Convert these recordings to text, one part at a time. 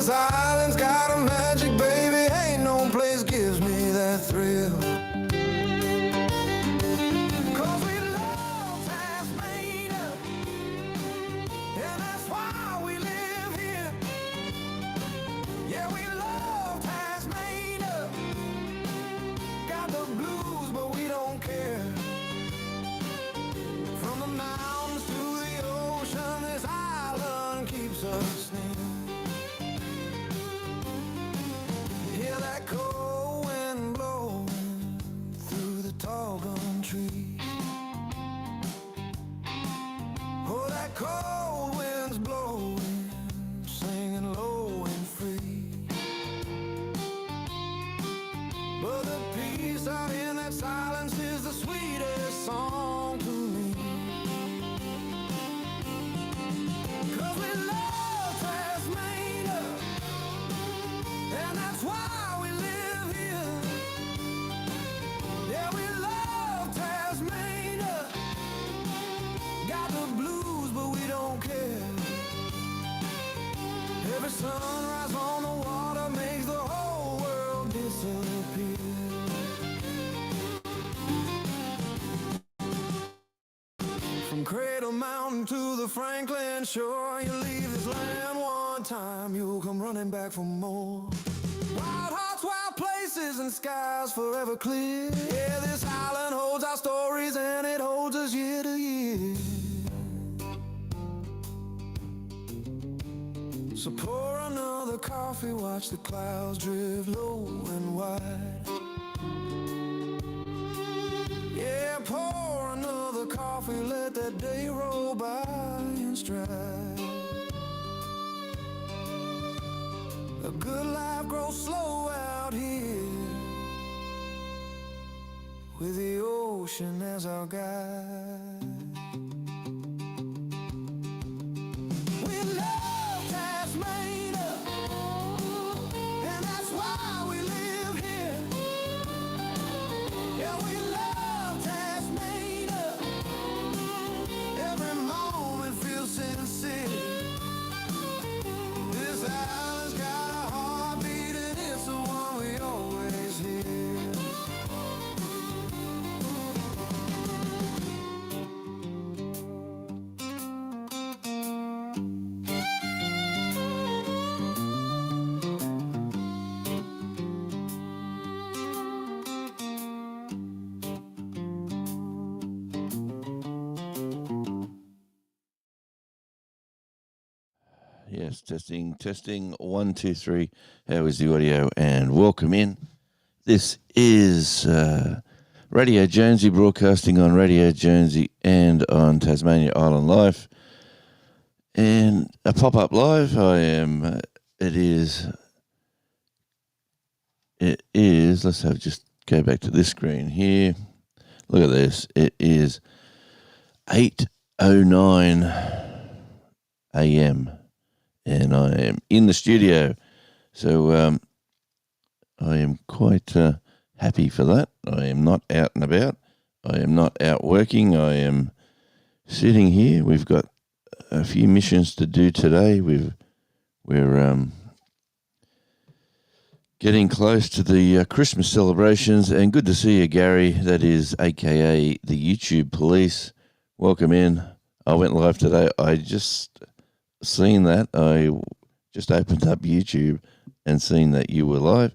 This island's got a magic, baby, ain't no place gives me that thrill. Cause we love Tasmania, and that's why we live here. Yeah, we love Tasmania. Got the blues, but we don't care. From the mountains to the ocean, this island keeps us near. Hear that cold wind blowing through the tall gum trees. Oh, that cold wind's blowing, singing low and free. But the peace out in that silence is the sweetest song to me. 'Cause we love Tasmania, and that's why we live here. Yeah, we love Tasmania. Got the blues, but we don't care. Every sunrise on the water makes the whole world disappear. From Cradle Mountain to the Franklin Shore, you leave this land one time, you'll come running back for more. Wild hearts, wild places, and skies forever clear. Yeah, this island holds our stories, and it holds us year to year. So pour another coffee, watch the clouds drift low and wide. Yeah, pour another coffee, let that day roll by in stride. A good life grows slow out here, with the ocean as our guide. We love Tasmania, and that's why we live here. Yeah, we love Tasmania. Every moment feels sincere. This island's got a heartbeat, and it's the one we always hear. Yes, testing, 1, 2, 3. How is the audio? And welcome in. This is Radio Jonesy, broadcasting on Radio Jonesy and on Tasmania Island Life. And a pop-up live, it is, let's just go back to this screen here. Look at this. It is 8:09 a.m. and I am in the studio. So I am quite happy for that. I am not out and about. I am not out working. I am sitting here. We've got a few missions to do today. We're getting close to the Christmas celebrations, and good to see you, Gary. That is AKA the YouTube Police. Welcome in. I went live today. I just seen that. I just opened up YouTube and seen that you were live.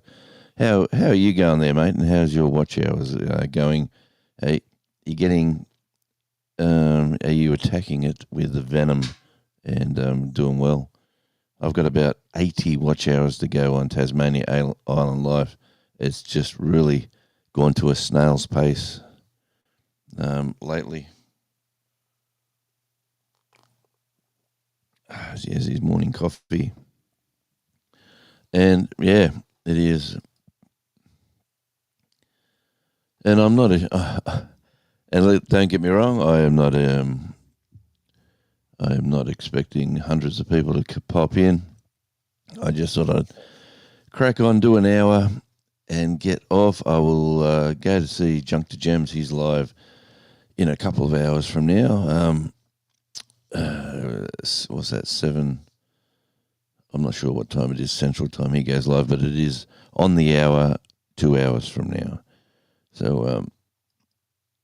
How are you going there, mate? And how's your watch hours going? Are you getting? Are you attacking it with the venom and doing well? I've got about 80 watch hours to go on Tasmania Island Life. It's just really gone to a snail's pace lately. Yes, his morning coffee. And yeah, it is. And I'm not and don't get me wrong, I am not expecting hundreds of people to pop in. I just thought I'd crack on, do an hour, and get off. I will go to see Junk to Gems. He's live in a couple of hours from now. What's that, 7? I'm not sure what time it is Central Time he goes live, but it is on the hour, 2 hours from now. So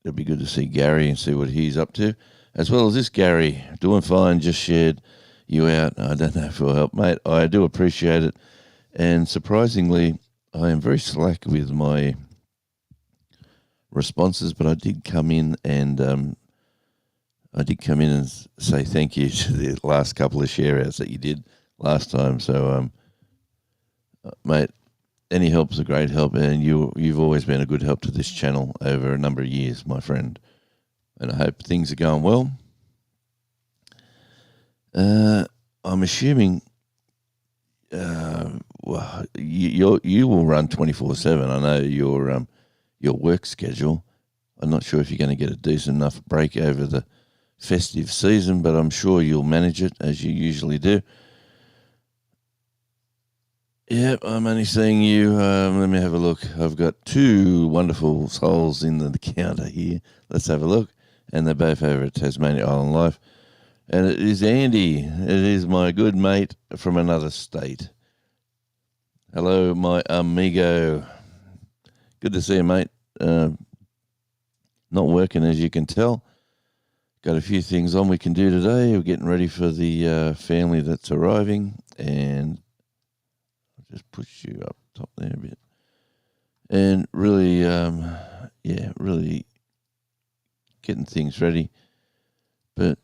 it'll be good to see Gary and see what he's up to. As well as this, Gary, doing fine, just shared you out. I don't know if it'll help, mate. I do appreciate it. And surprisingly, I am very slack with my responses, but I did come in and say thank you to the last couple of share outs that you did last time. So, mate, any help's a great help, and you've always been a good help to this channel over a number of years, my friend. And I hope things are going well. I'm assuming well, you will run 24/7. I know your work schedule. I'm not sure if you're going to get a decent enough break over the festive season, but I'm sure you'll manage it as you usually do. Yep, I'm only seeing you. Let me have a look. I've got 2 wonderful souls in the counter here. Let's have a look. And they're both over at Tasmania Island Life. And it is Andy. It is my good mate from another state. Hello, my amigo. Good to see you, mate. Not working, as you can tell. Got a few things on we can do today. We're getting ready for the family that's arriving. And I'll just push you up top there a bit. And really, really getting things ready. But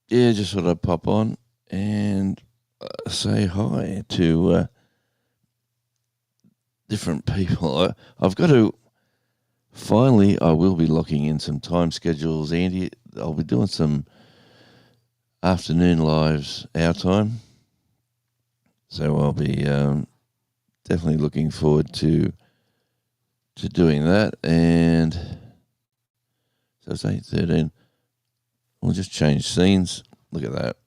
yeah, just thought I'd pop on and say hi to different people. I've got to, finally, I will be locking in some time schedules, Andy. I'll be doing some afternoon lives our time. So I'll be definitely looking forward to doing that. And so it's 8:13. We'll just change scenes. Look at that.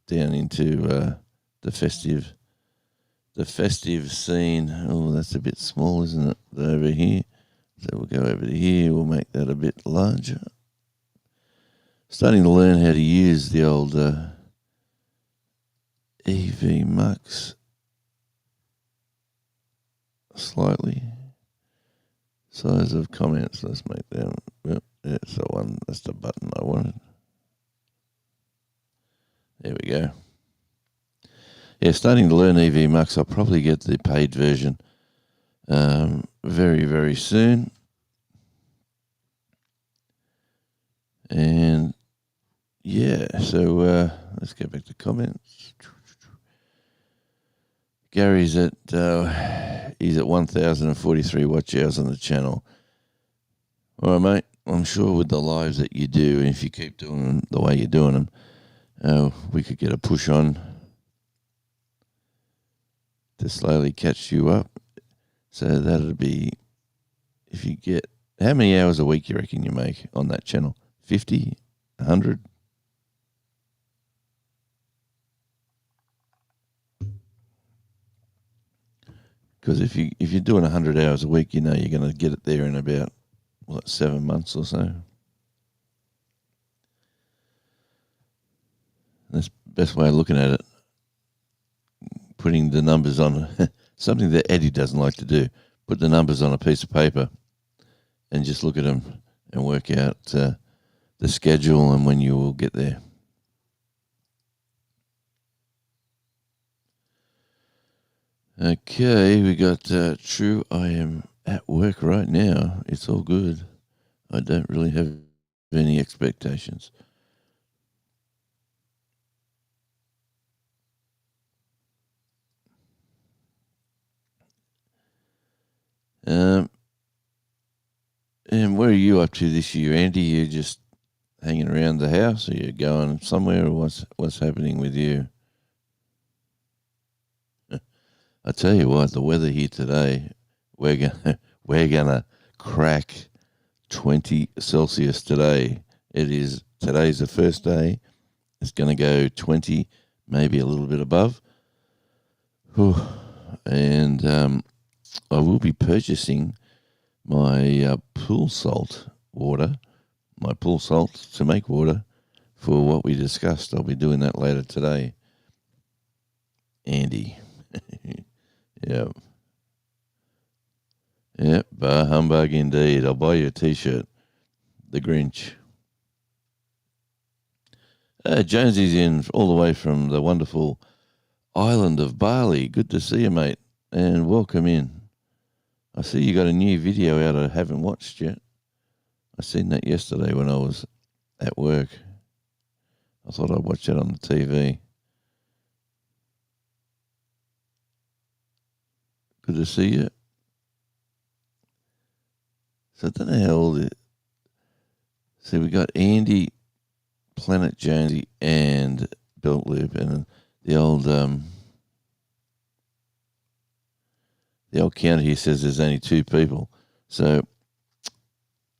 Down into the festive scene. Oh, that's a bit small, isn't it? Over here. So we'll go over to here. We'll make that a bit larger. Starting to learn how to use the old EV Mux slightly. Size of comments. Let's make that. Yep, that's the one. That's the button I wanted. There we go. Yeah, starting to learn EV Mux. I'll probably get the paid version very, very soon. And yeah, so let's get back to comments. Gary's at he's at 1,043 watch hours on the channel. All right, mate. I'm sure with the lives that you do, and if you keep doing them the way you're doing them, we could get a push on to slowly catch you up. So that'd be, if you get, how many hours a week you reckon you make on that channel? 50? 100? Because if you're doing 100 hours a week, you know you're going to get it there in about, 7 months or so. That's the best way of looking at it. Putting the numbers on, something that Eddie doesn't like to do. Put the numbers on a piece of paper and just look at them and work out the schedule and when you will get there. Okay, we got True. I am at work right now. It's all good. I don't really have any expectations. And where are you up to this year, Andy? You just hanging around the house, or you going somewhere, or what's happening with you? I tell you what, the weather here today, we're gonna crack 20 Celsius today. Today's the first day. It's gonna go 20, maybe a little bit above. Whew. And I will be purchasing my pool salt water, my pool salt to make water for what we discussed. I'll be doing that later today. And Andy. Yep. Yep, bar humbug indeed. I'll buy you a T-shirt. The Grinch. Jonesy's in all the way from the wonderful island of Bali. Good to see you, mate, and welcome in. I see you got a new video out I haven't watched yet. I seen that yesterday when I was at work. I thought I'd watch it on the TV. Good to see you. So I don't know how old it. So we got Andy, Planet Jonesy, and Belt Loop, and the old counter here says there's only 2 people. So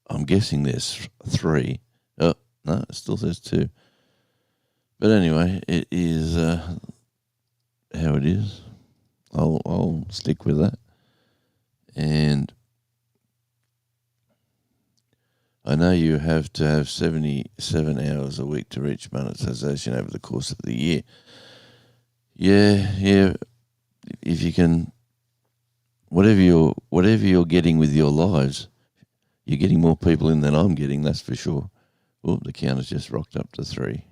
I'm guessing there's 3. Oh no, it still says 2. But anyway, it is how it is. I'll stick with that. And I know you have to have 77 hours a week to reach monetization over the course of the year. Yeah. If you can, whatever you're getting with your lives, you're getting more people in than I'm getting. That's for sure. Oh, the counter's just rocked up to 3.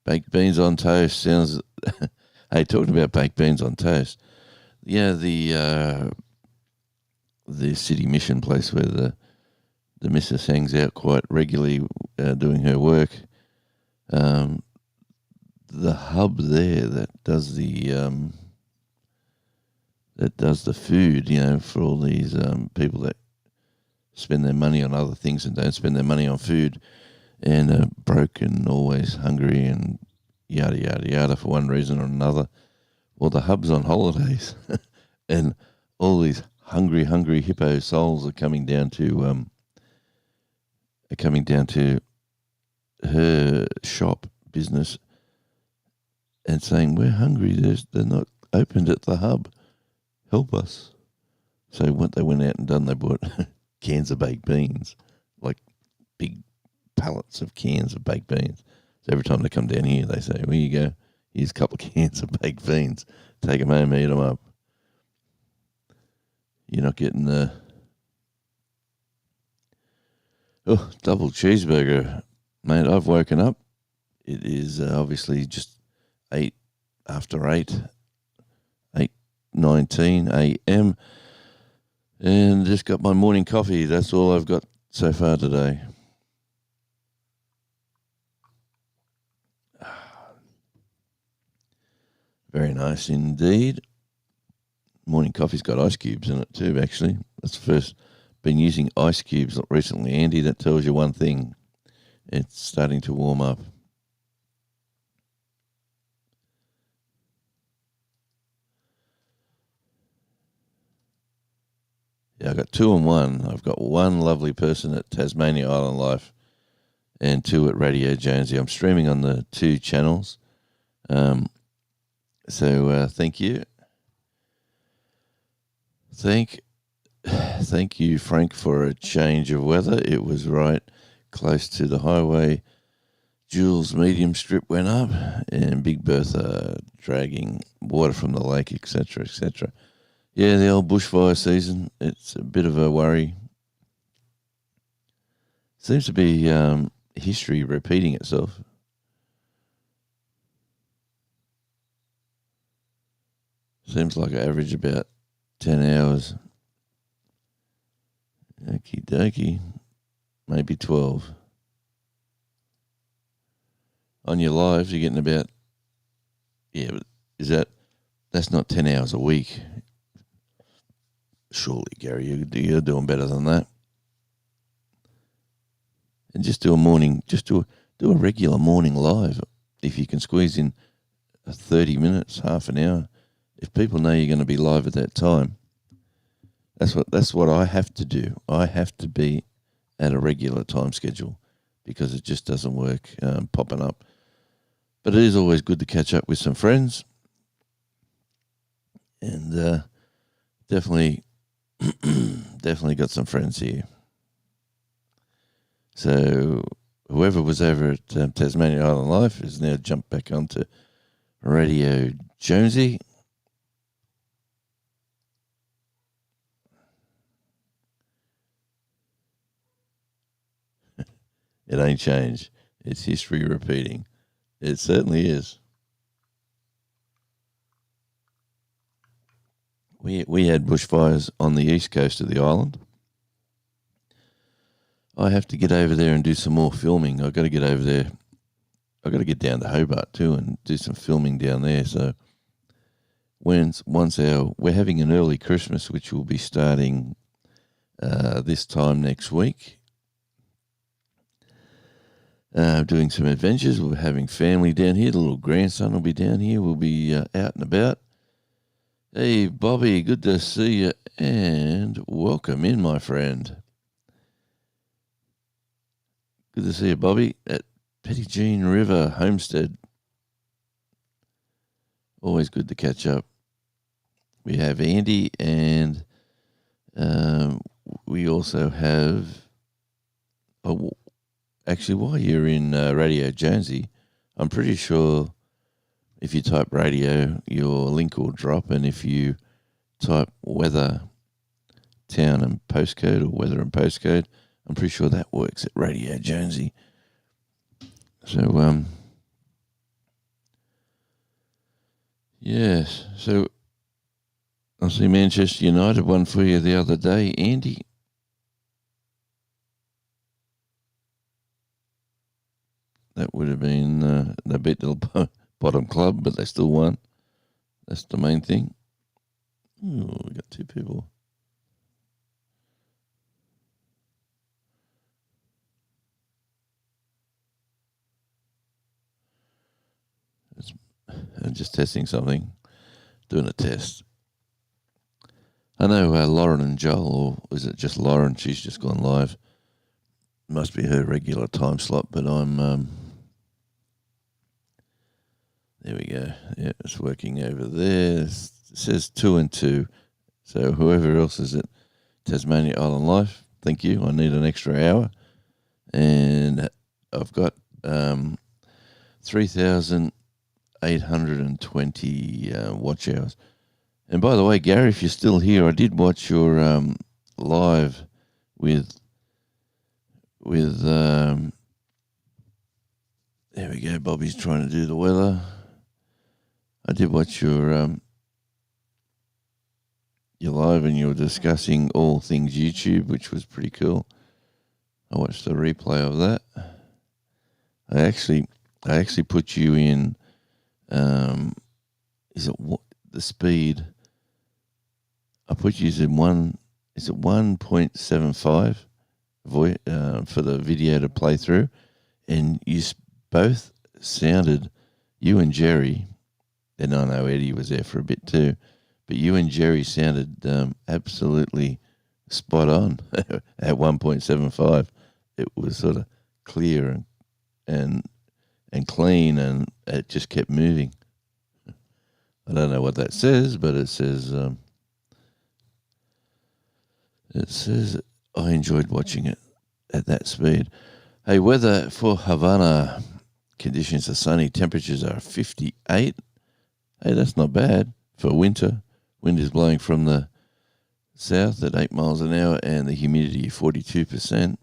Baked beans on toast sounds. Hey, talking about baked beans on toast. Yeah, the city mission place where the missus hangs out quite regularly doing her work. The hub there that does the food, for all these people that spend their money on other things and don't spend their money on food, and are broke and always hungry and yada yada yada for one reason or another. Well, the hub's on holidays, and all these hungry hippo souls are coming down to her shop business and saying, "We're hungry. They're not opened at the hub. Help us." So what they went out and done, they bought cans of baked beans, like big pallets of cans of baked beans. So every time they come down here, they say, "Here you go. Here's a couple of cans of baked beans. Take them home, eat them up." You're not getting the double cheeseburger, mate. I've woken up. It is obviously just 8:19 a.m. and just got my morning coffee. That's all I've got so far today. Very nice indeed. Morning coffee's got ice cubes in it too, actually. That's the first. Been using ice cubes recently, Andy. That tells you one thing. It's starting to warm up. Yeah, I got 2 and 1. I've got one lovely person at Tasmania Island Life and 2 at Radio Jonesy. I'm streaming on the 2 channels. So thank you. Thank you, Frank, for a change of weather. It was right close to the highway. Jules' medium strip went up, and Big Bertha dragging water from the lake, etc., etc. Yeah, the old bushfire season, it's a bit of a worry. Seems to be history repeating itself. Seems like I average about 10 hours. Okie dokie. Maybe 12. On your lives, you're getting about, but that's not 10 hours a week. Surely, Gary, you're doing better than that. And just do a regular morning live. If you can squeeze in 30 minutes, half an hour. If people know you're going to be live at that time, that's what I have to do. I have to be at a regular time schedule because it just doesn't work popping up. But it is always good to catch up with some friends, and definitely got some friends here. So whoever was over at Tasmania Island Life has now jumped back onto Radio Jonesy. It ain't changed. It's history repeating. It certainly is. We had bushfires on the east coast of the island. I have to get over there and do some more filming. I've got to get over there. I've got to get down to Hobart too and do some filming down there. So we're having an early Christmas, which will be starting this time next week. Doing some adventures. We're having family down here. The little grandson will be down here. We'll be out and about. Hey, Bobby, good to see you, and welcome in, my friend. Good to see you, Bobby, at Pettigene River Homestead. Always good to catch up. We have Andy, and we also have... actually, while you're in Radio Jonesy, I'm pretty sure if you type radio, your link will drop, and if you type weather, town and postcode, or weather and postcode, I'm pretty sure that works at Radio Jonesy. So, yes. So, I see Manchester United won for you the other day, Andy. That would have been, they beat the bottom club, but they still won. That's the main thing. Oh, we got two people. I'm just testing something, doing a test. I know Lauren and Joel, or is it just Lauren? She's just gone live. Must be her regular time slot, but I'm... there we go. Yeah, it's working over there. It says 2 and 2. So whoever else is at Tasmania Island Life, thank you. I need an extra hour. And I've got 3,820 watch hours. And by the way, Gary, if you're still here, I did watch your live with there we go. Bobby's trying to do the weather. I did watch your live, and you were discussing all things YouTube, which was pretty cool. I watched the replay of that. I actually put you in. Is it the speed? I put you in one. Is it 1.75 for the video to play through, and you both sounded. You and Jerry. And I know Eddie was there for a bit too, but you and Jerry sounded absolutely spot on at 1.75. It was sort of clear and clean, and it just kept moving. I don't know what that says, but it says I enjoyed watching it at that speed. Hey, weather for Havana. Conditions are sunny. Temperatures are 58. Hey, that's not bad for winter. Wind is blowing from the south at 8 miles an hour, and the humidity 42%.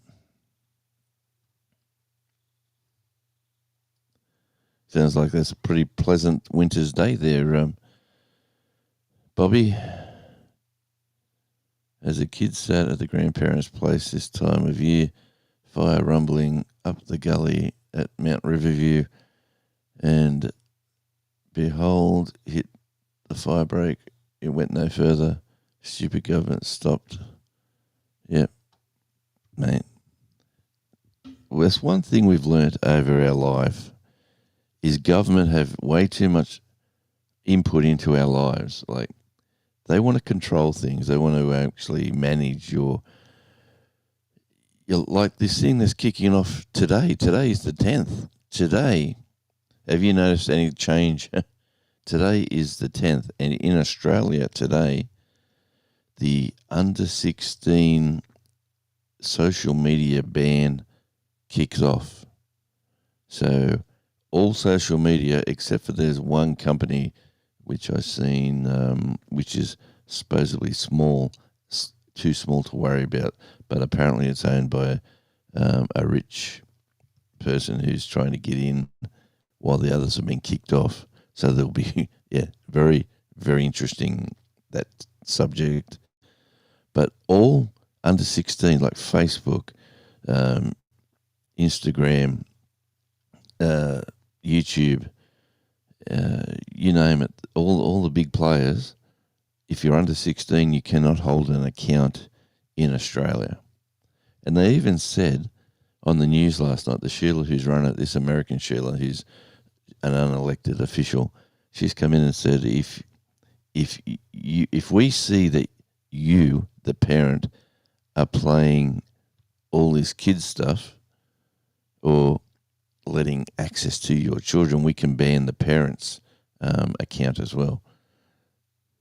Sounds like that's a pretty pleasant winter's day there, Bobby. As a kid sat at the grandparents' place this time of year, fire rumbling up the gully at Mount Riverview, and behold, hit the fire break. It went no further. Stupid government stopped. Yep, mate. Well, that's one thing we've learnt over our life, is government have way too much input into our lives. Like, they want to control things. They want to actually manage your like this thing that's kicking off today. Today is the 10th. Today, have you noticed any change? Today is the 10th. And in Australia today, the under 16 social media ban kicks off. So all social media, except for there's one company which I've seen, which is supposedly small, too small to worry about, but apparently it's owned by a rich person who's trying to get in while the others have been kicked off. So there'll be, very, very interesting, that subject. But all under 16, like Facebook, Instagram, YouTube, you name it, all the big players, if you're under 16, you cannot hold an account in Australia. And they even said on the news last night, the Sheila who's run it, this American Sheila, who's an unelected official, she's come in and said, if we see that you, the parent, are playing all this kids stuff or letting access to your children, we can ban the parents' account as well.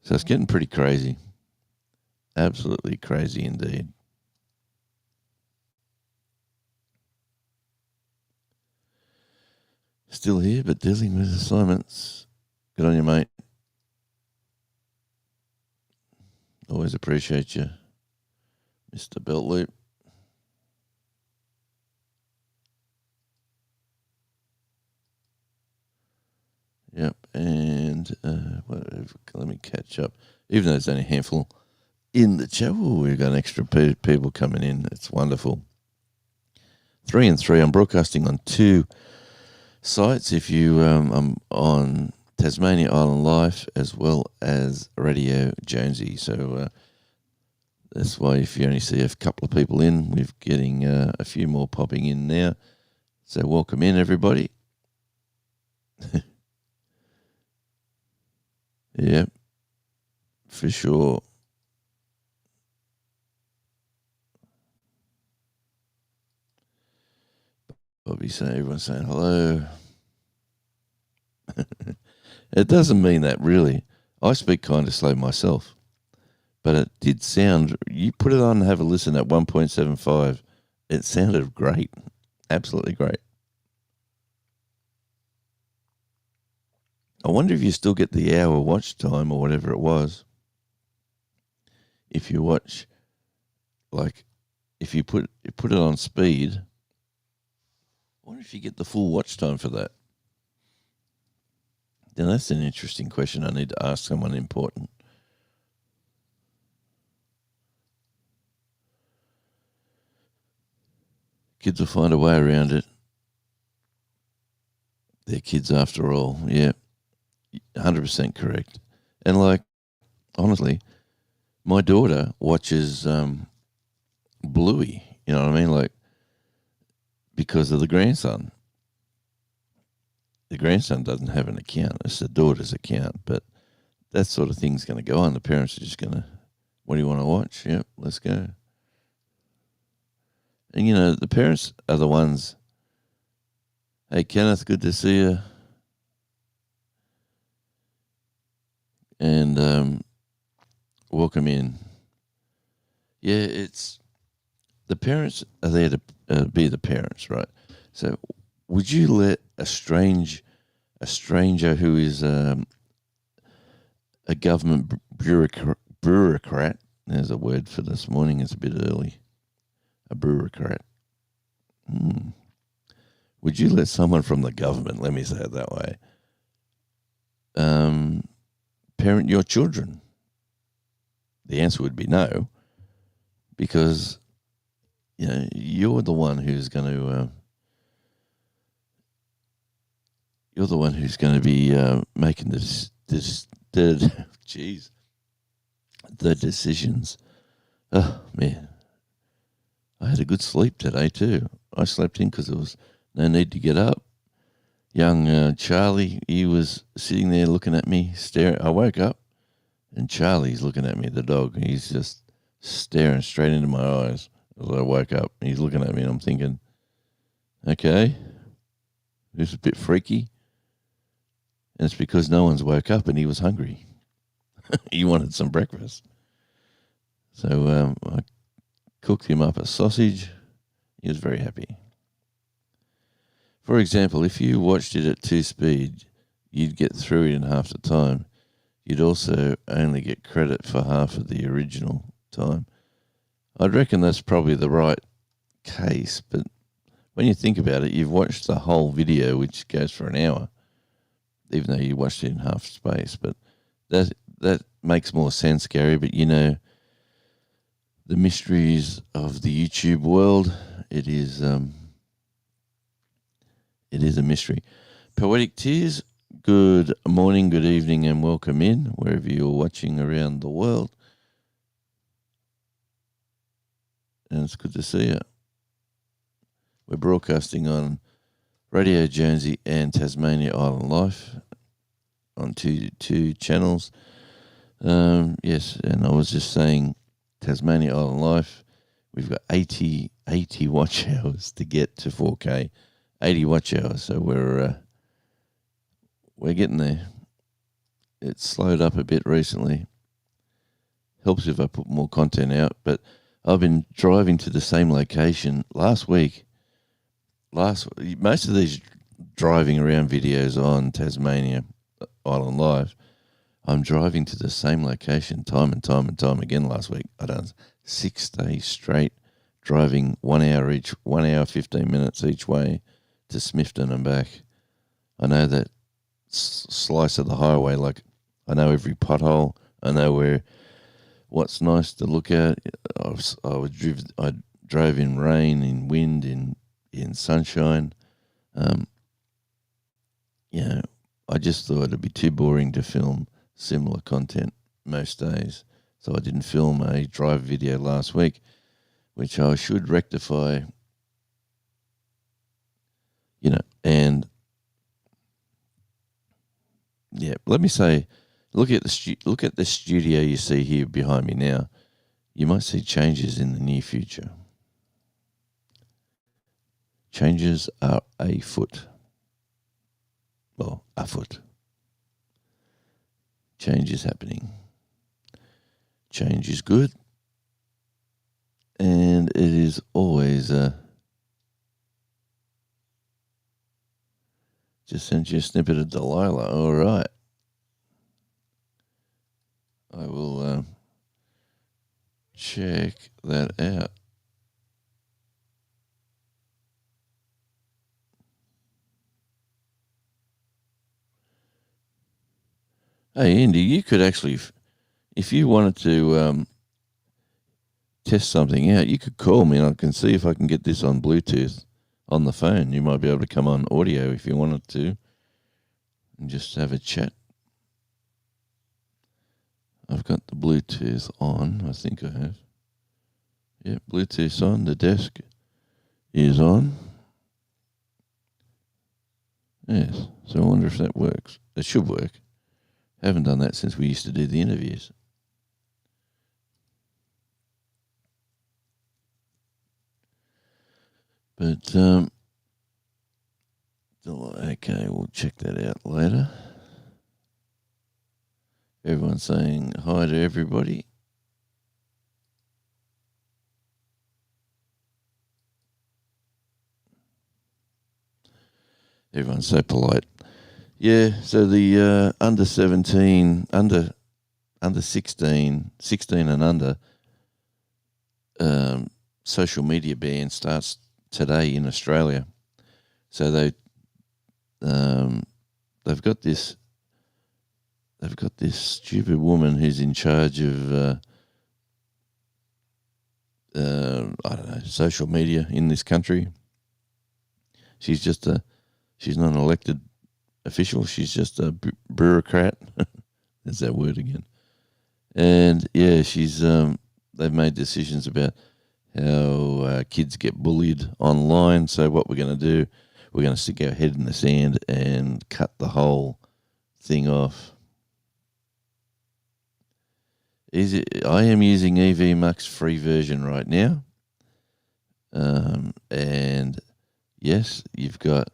So it's getting pretty crazy. Absolutely crazy indeed. Still here, but dealing with assignments. Good on you, mate. Always appreciate you, Mr. Beltloop. Yep, and let me catch up. Even though there's only a handful in the chat, we've got extra people coming in. It's wonderful. 3 and 3. I'm broadcasting on 2 sites. If you, I'm on Tasmania Island Life as well as Radio Jonesy. So that's why if you only see a couple of people in, we're getting a few more popping in now. So welcome in, everybody. Yep, for sure. Bobby saying, everyone's saying hello. It doesn't mean that, really. I speak kind of slow myself, but it did sound, you put it on and have a listen at 1.75. It sounded great. Absolutely great. I wonder if you still get the hour watch time or whatever it was. If you watch, like, if you put it on speed, I wonder if you get the full watch time for that. Now, that's an interesting question. I need to ask someone important. Kids will find a way around it. They're kids after all. Yeah, 100% correct. And, like, honestly, my daughter watches Bluey, you know what I mean? Like, because of the grandson. The grandson doesn't have an account. It's the daughter's account. But that sort of thing's going to go on. The parents are just going to, what do you want to watch? Yep, let's go. And, you know, the parents are the ones, hey, Kenneth, good to see you. And welcome in. Yeah, it's, the parents are there to be the parents, right? So would you let a stranger who is a government bureaucrat, there's a word for this morning, it's a bit early, a bureaucrat. Would you let someone from the government, let me say it that way, parent your children? The answer would be no, because, you know, you're the one who's going to be making the decisions. Oh man, I had a good sleep today too. I slept in because there was no need to get up. Young Charlie, he was sitting there looking at me, staring. I woke up, and Charlie's looking at me, the dog. He's just staring straight into my eyes as I woke up. He's looking at me, and I'm thinking, okay, this is a bit freaky. And it's because no one's woke up and he was hungry. He wanted some breakfast. So I cooked him up a sausage. He was very happy. For example, if you watched it at 2 speed, you'd get through it in half the time. You'd also only get credit for half of the original time. I'd reckon that's probably the right case, but when you think about it, you've watched the whole video, which goes for an hour, even though you watched it in half space. But that makes more sense, Gary. But you know, the mysteries of the YouTube world, it is a mystery. Poetic Tears, good morning, good evening, and welcome in wherever you're watching around the world. And it's good to see you. We're broadcasting on Radio Jonesy and Tasmania Island Life on two channels. Yes, and I was just saying Tasmania Island Life, we've got 80 watch hours to get to 4K. 80 watch hours, so we're getting there. It's slowed up a bit recently. Helps if I put more content out, but I've been driving to the same location last week. Most of these driving around videos on Tasmania Island Live, I'm driving to the same location time and time again. Last week I done 6 days straight driving 1 hour 15 minutes each way to Smithton and back. I know that slice of the highway, like I know every pothole. I know what's nice to look at. I drove in rain, in wind, in sunshine. I just thought it'd be too boring to film similar content most days, so I didn't film a drive video last week, which I should rectify. And yeah, let me say, look at the studio you see here behind me now. You might see changes in the near future. Changes are afoot. Well, afoot. Change is happening. Change is good. And it is always just sent you a snippet of Delilah. All right. I will check that out. Hey, Andy, you could actually, if you wanted to test something out, you could call me and I can see if I can get this on Bluetooth on the phone. You might be able to come on audio if you wanted to and just have a chat. I've got the Bluetooth on. I think I have. Yeah, Bluetooth's on. The desk is on. Yes, so I wonder if that works. It should work. Haven't done that since we used to do the interviews. But, okay, we'll check that out later. Everyone's saying hi to everybody. Everyone's so polite. Yeah, so the under 17, under 16, 16 and under social media ban starts today in Australia. So they've got this stupid woman who's in charge of I don't know, social media in this country. She's not an elected official. She's just a bureaucrat. There's that word again. And yeah, they've made decisions about how kids get bullied online. So what we're going to do, we're going to stick our head in the sand and cut the whole thing off. I am using EV Mux free version right now. And yes, you've got,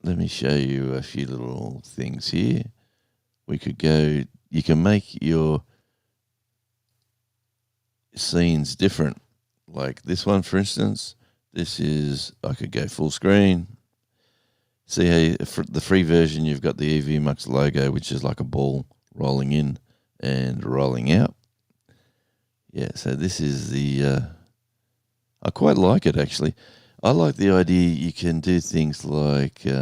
let me show you a few little things here. You can make your scenes different. Like this one, for instance, This is, I could go full screen. See how for the free version, you've got the EV Mux logo, which is like a ball rolling in and rolling out. Yeah, so this is the, I quite like it actually. I like the idea you can do things like this.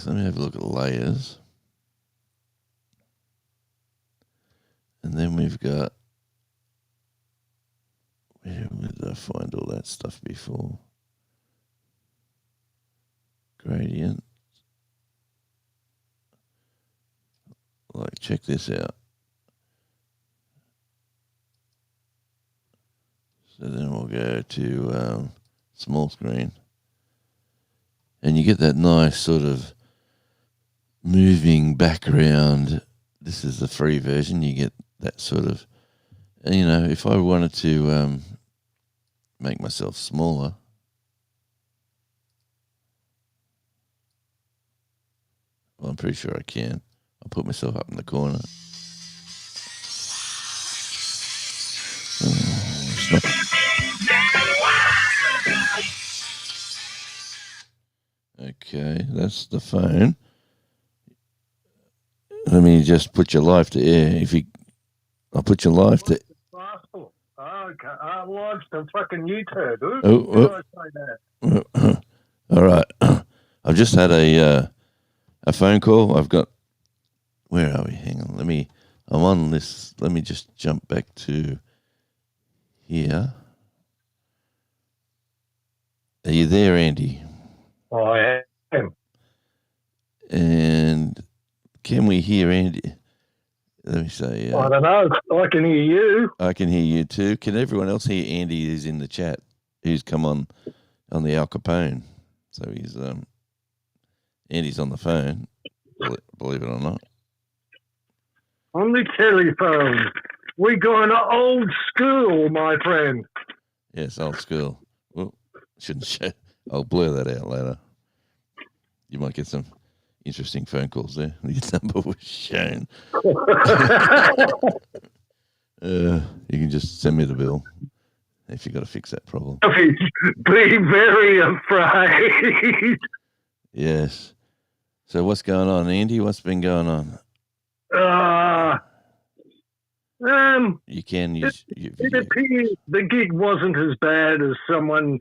Let me have a look at layers. And then we've got, where did I find all that stuff before? Gradient. Like, check this out. So then we'll go to small screen. And you get that nice sort of moving background. This is the free version. You get that sort of, you know, if I wanted to make myself smaller, well, I'm pretty sure I can. I'll put myself up in the corner. Okay, that's the phone. Let me just put your live to air. I'll put your live to. Okay, live's the fucking YouTube. Oh, Did I say that? All right. I've just had a phone call. I've got. Where are we? Hang on. I'm on this. Let me just jump back to here. Are you there, Andy? I am. And can we hear Andy? Let me say. I don't know. I can hear you. I can hear you too. Can everyone else hear Andy who's in the chat? Who's come on the Al Capone? So he's Andy's on the phone. Believe it or not. On the telephone. We're going to old school, my friend. Yes, old school. Well, shouldn't show. I'll blur that out later. You might get some interesting phone calls there. The number was shown. You can just send me the bill if you got to fix that problem. Be very afraid. Yes. So what's going on, Andy? What's been going on? You can use. It appears the gig wasn't as bad as someone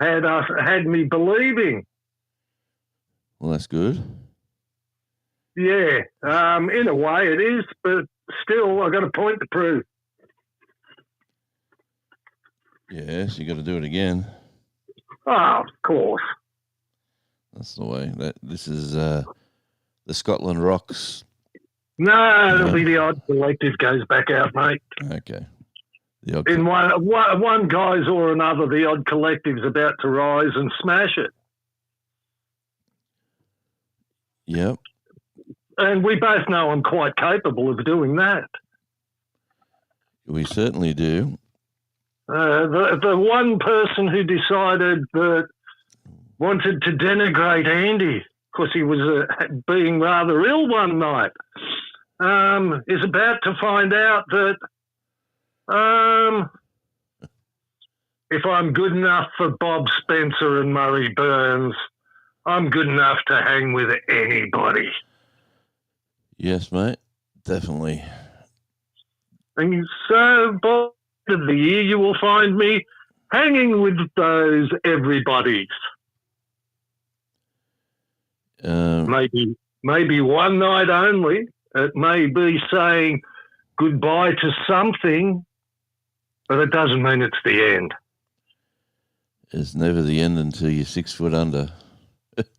had me believing. Well, that's good. Yeah, in a way it is, but still, I got a point to prove. Yes, you got to do it again. Oh, of course. That's the way. This is the Scotland Rocks. No, it'll be the Odd Collective goes back out, mate. Okay. In one guise or another, the Odd Collective's about to rise and smash it. Yep. And we both know I'm quite capable of doing that. We certainly do. The one person who decided that wanted to denigrate Andy because he was being rather ill one night is about to find out that if I'm good enough for Bob Spencer and Murray Burns, I'm good enough to hang with anybody. Yes, mate. Definitely. And so, Bob, of the year, you will find me hanging with those everybodies. Maybe one night only. It may be saying goodbye to something, but it doesn't mean it's the end. It's never the end until you're 6 foot under.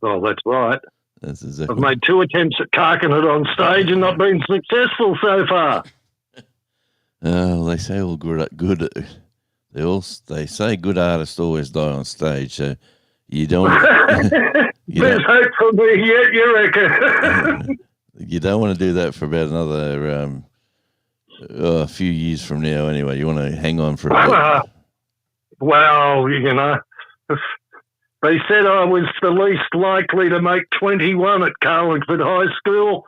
Oh, that's right. That's exactly. I've made 2 attempts at carking it on stage and not been successful so far. They say all good. They say good artists always die on stage. So you don't. There's hope for me yet, you reckon? You don't want to do that for about another a few years from now. Anyway, you want to hang on for a bit. Well, you know, they said I was the least likely to make 21 at Carlingford High School.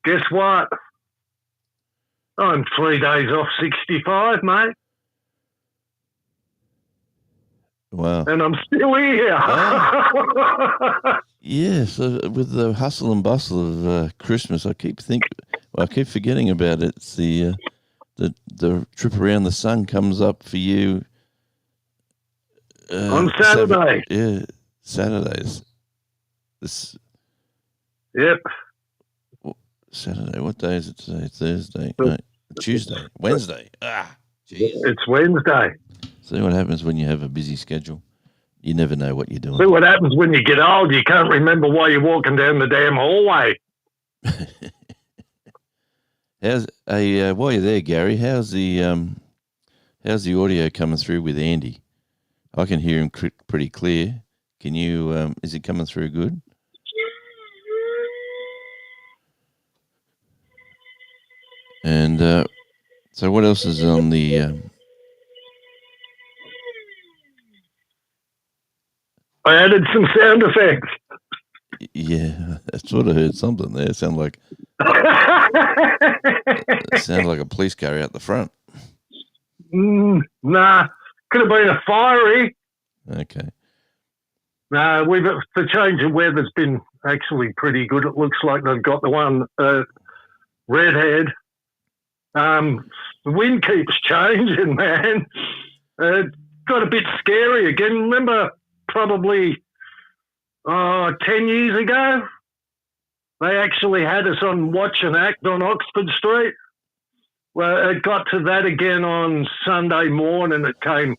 Guess what? I'm 3 days off 65, mate. Wow. and I'm still here. Yeah, so with the hustle and bustle of Christmas, I keep forgetting about it. It's the trip around the sun comes up for you On Saturday. Saturdays. This Yep. Saturday. What day is it today? Thursday. No, Tuesday. Wednesday. Jeez. It's Wednesday. See what happens when you have a busy schedule. You never know what you're doing. See what happens when you get old. You can't remember why you're walking down the damn hallway. While you're there, Gary, how's the audio coming through with Andy? I can hear him pretty clear. Can you? Is it coming through good? And so, what else is on the? I added some sound effects. Yeah, I sort of heard something there. It sounded like a police car out the front. Nah, could have been a fiery. Okay. No, the change of weather's been actually pretty good. It looks like they've got the one Redhead. The wind keeps changing, man. It got a bit scary again. Remember, probably 10 years ago, they actually had us on Watch and Act on Oxford Street. Well, it got to that again on Sunday morning. It came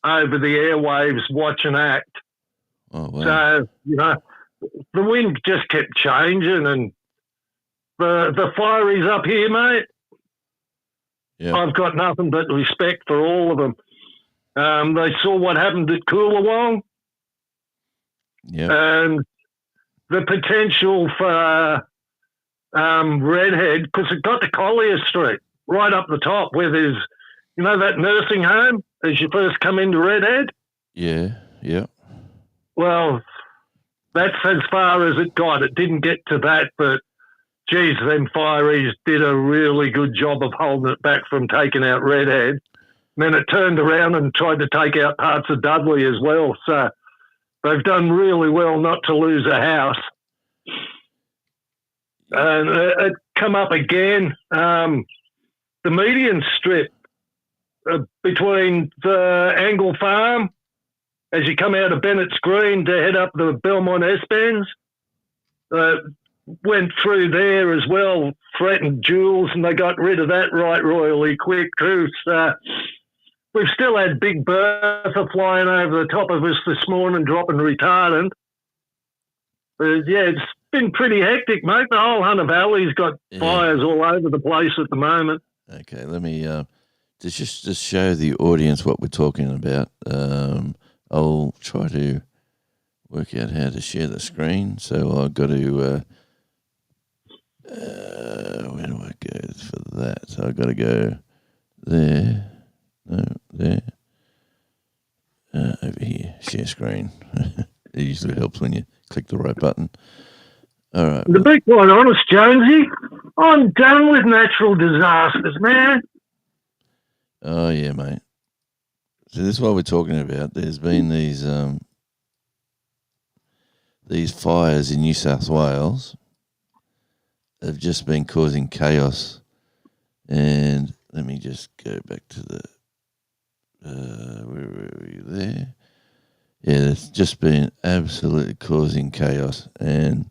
over the airwaves, Watch and Act. Oh, wow. So, the wind just kept changing, and the fireys up here, mate, yeah. I've got nothing but respect for all of them. They saw what happened at Coolawong. Yeah. And the potential for Redhead, because it got to Collier Street, right up the top where there's, that nursing home as you first come into Redhead? Yeah, yeah. Well, that's as far as it got. It didn't get to that, but, geez, them fireys did a really good job of holding it back from taking out Redhead. And then it turned around and tried to take out parts of Dudley as well, so they've done really well not to lose a house. And it come up again. The median strip between the Angle Farm, as you come out of Bennett's Green to head up the Belmont S-Bends, went through there as well, threatened Jules, and they got rid of that right royally quick too. So we've still had Big Bertha flying over the top of us this morning, dropping retardant. It's been pretty hectic, mate. The whole Hunter Valley's got fires all over the place at the moment. Okay, let me just show the audience what we're talking about. I'll try to work out how to share the screen. So I've got to where do I go for that? So I've got to go there. No, there. Over here, share screen. It usually helps when you click the right button. All right. To be quite honest, Jonesy, I'm done with natural disasters, man. Oh, yeah, mate. So this is what we're talking about. There's been these fires in New South Wales have just been causing chaos. And let me just go back to the where were we there? Yeah, it's just been absolutely causing chaos, and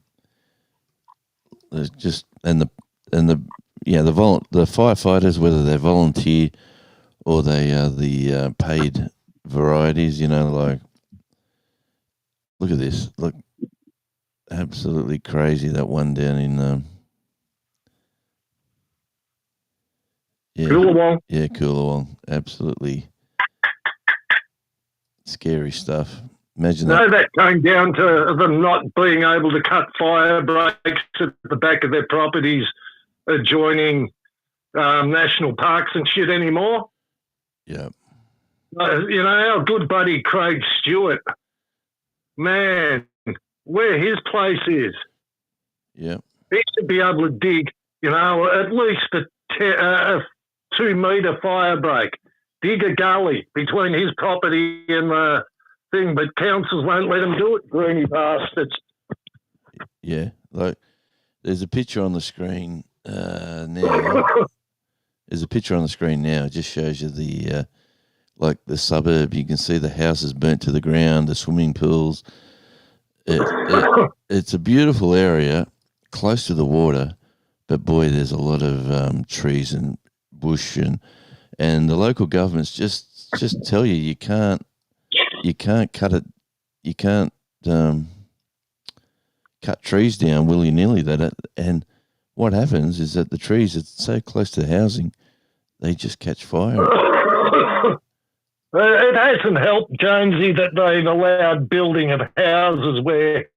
there's just the firefighters, whether they're volunteer or they are the paid varieties, like look at this, look, absolutely crazy, that one down in Coolawong. Yeah, Coolawong, absolutely scary stuff. Imagine that. No, that came down to them not being able to cut fire breaks at the back of their properties adjoining national parks and shit anymore. Yeah. Our good buddy Craig Stewart, man, where his place is, yeah, he should be able to dig, at least a 2 metre fire break, dig a gully between his property and the thing, but councils won't let them do it, greeny bastards. Yeah, like there's a picture on the screen now. There's a picture on the screen now. It just shows you the like the suburb. You can see the houses burnt to the ground, the swimming pools. It's a beautiful area, close to the water, but boy, there's a lot of trees and bush, and the local governments just tell you you can't cut it, you can't cut trees down willy nilly. And what happens is that the trees are so close to the housing, they just catch fire. It hasn't helped, Jonesy, that they've allowed building of houses where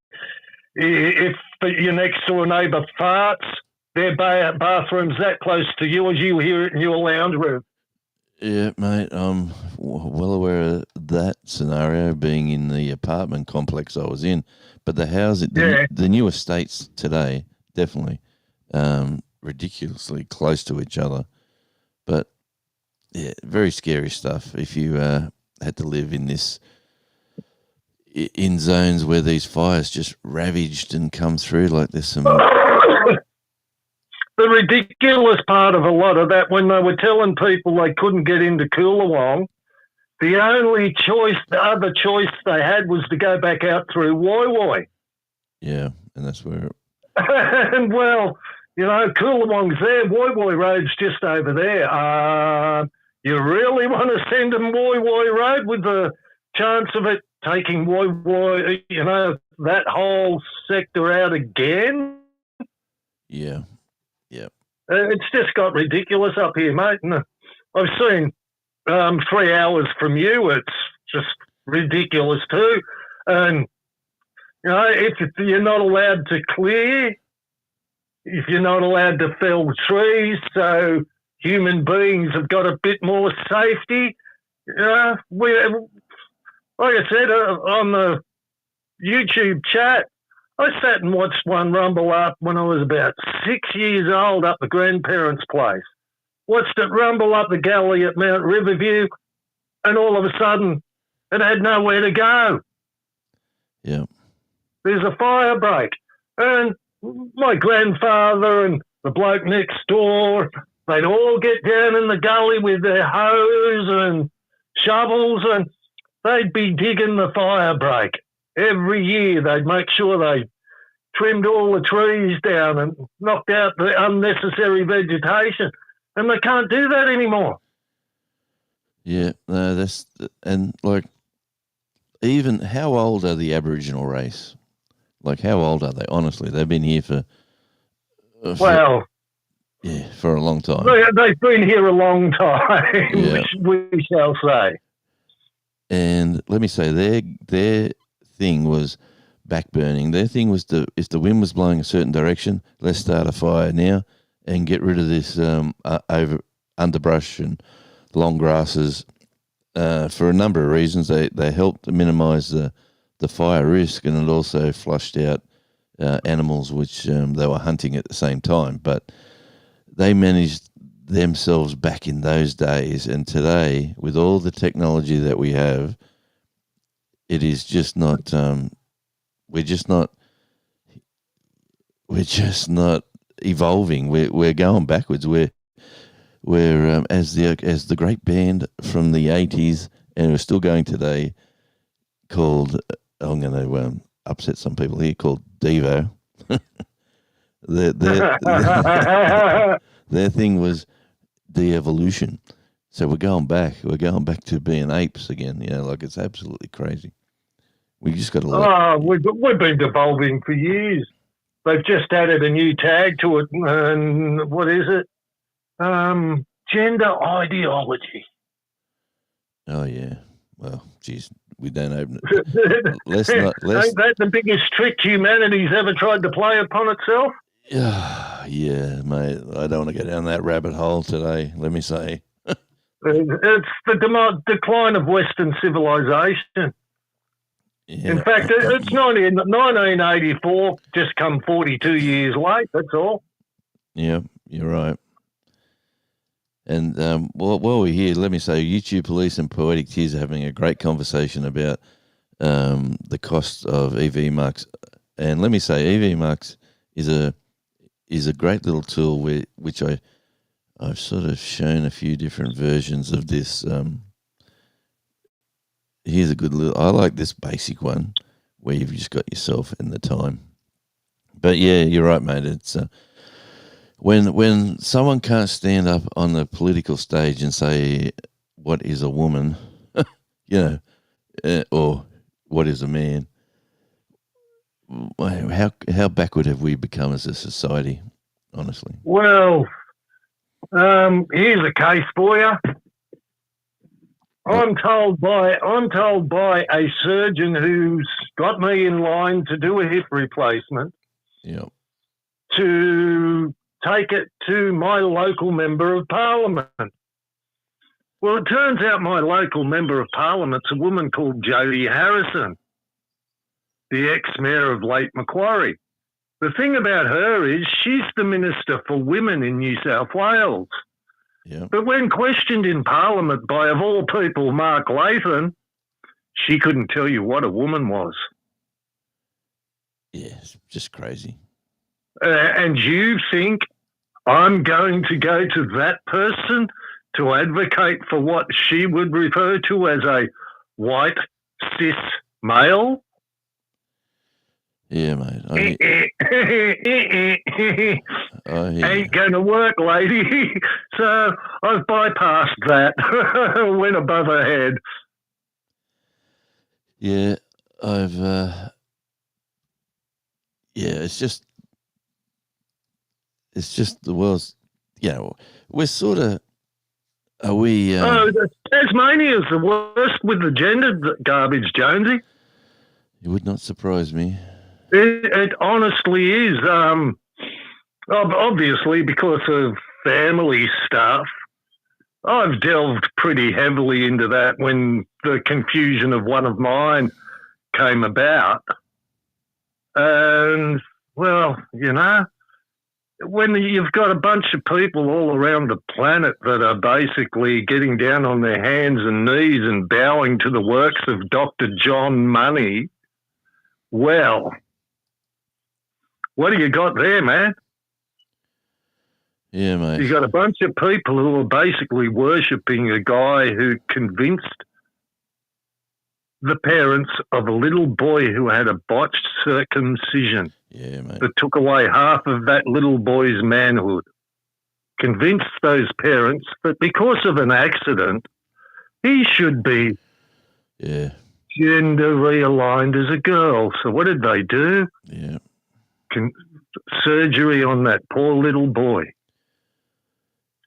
if your next door neighbour farts, their bathroom's that close to yours, you hear it in your lounge room. Yeah, mate, I'm well aware of that scenario, being in the apartment complex I was in. But the housing, the new estates today, definitely ridiculously close to each other. But yeah, very scary stuff if you had to live in zones where these fires just ravaged and come through. Like there's some. The ridiculous part of a lot of that, when they were telling people they couldn't get into Coolawong, the other choice they had was to go back out through Woy Woy. Yeah, and that's where. And well, Coolawong's there, Woy Woy Road's just over there. You really want to send them Woy Woy Road with the chance of it taking Woy Woy, that whole sector out again? Yeah. Yeah. It's just got ridiculous up here, mate. And I've seen 3 hours from you. It's just ridiculous too. And, if you're not allowed to clear, if you're not allowed to fell trees, so human beings have got a bit more safety. Like I said on the YouTube chat, I sat and watched one rumble up when I was about 6 years old up the grandparents' place. Watched it rumble up the gully at Mount Riverview, and all of a sudden, it had nowhere to go. Yeah. There's a fire break. And my grandfather and the bloke next door, they'd all get down in the gully with their hose and shovels, and they'd be digging the fire break. Every year they'd make sure they trimmed all the trees down and knocked out the unnecessary vegetation. And they can't do that anymore. Yeah, no, even how old are the Aboriginal race? Like, how old are they? Honestly, they've been here for a long time. They've been here a long time, yeah. we shall say. And let me say, their thing was backburning. Their thing was if the wind was blowing a certain direction, let's start a fire now and get rid of this over underbrush and long grasses. For a number of reasons, they helped minimise the fire risk, and it also flushed out animals which they were hunting at the same time. But they managed themselves back in those days, and today, with all the technology that we have, it is just not. We're just not evolving. We're going backwards. We're as the great band from the 80s, and we're still going today, called, I'm going to upset some people here, called Devo. Their thing was de-evolution. So we're going back to being apes again. Like, it's absolutely crazy. We just got to we've been devolving for years. They've just added a new tag to it, and what is it? Gender ideology. Oh yeah. Well, geez, we don't open it. Ain't that the biggest trick humanity's ever tried to play upon itself? Yeah, mate. I don't want to go down that rabbit hole today. Let me say. It's the decline of Western civilization. Yeah. In fact, it's 1984, just come 42 years late, that's all. Yeah, you're right. And while we're here, let me say, YouTube Police and Poetic Tears are having a great conversation about the cost of EV Mux. And let me say, EV Mux is a great little tool which I've sort of shown a few different versions of this. Here's a good little. I like this basic one where you've just got yourself and the time. But yeah, you're right, mate. It's when someone can't stand up on the political stage and say what is a woman, or what is a man. How backward have we become as a society? Honestly. Well, here's a case for you. I'm told by a surgeon who's got me in line to do a hip replacement. Yep. To take it to my local member of parliament. Well, it turns out my local member of parliament's a woman called Jodie Harrison, the ex-mayor of Lake Macquarie. The thing about her is she's the Minister for Women in New South Wales. Yeah. But when questioned in Parliament by, of all people, Mark Latham, she couldn't tell you what a woman was. Yeah, it's just crazy. And you think I'm going to go to that person to advocate for what she would refer to as a white cis male? Yeah, mate. Ain't going to work, lady. So I've bypassed that. Went above her head. Yeah, it's just the world's. We're sort of. Are we? Tasmania's the worst with the gender garbage, Jonesy. It would not surprise me. It honestly is. Obviously, because of family stuff, I've delved pretty heavily into that when the confusion of one of mine came about. And, well, when you've got a bunch of people all around the planet that are basically getting down on their hands and knees and bowing to the works of Dr. John Money, well, what do you got there, man? Yeah, mate. You got a bunch of people who are basically worshipping a guy who convinced the parents of a little boy who had a botched circumcision that took away half of that little boy's manhood. Convinced those parents that because of an accident, he should be gender realigned as a girl. So what did they do? Yeah. Surgery on that poor little boy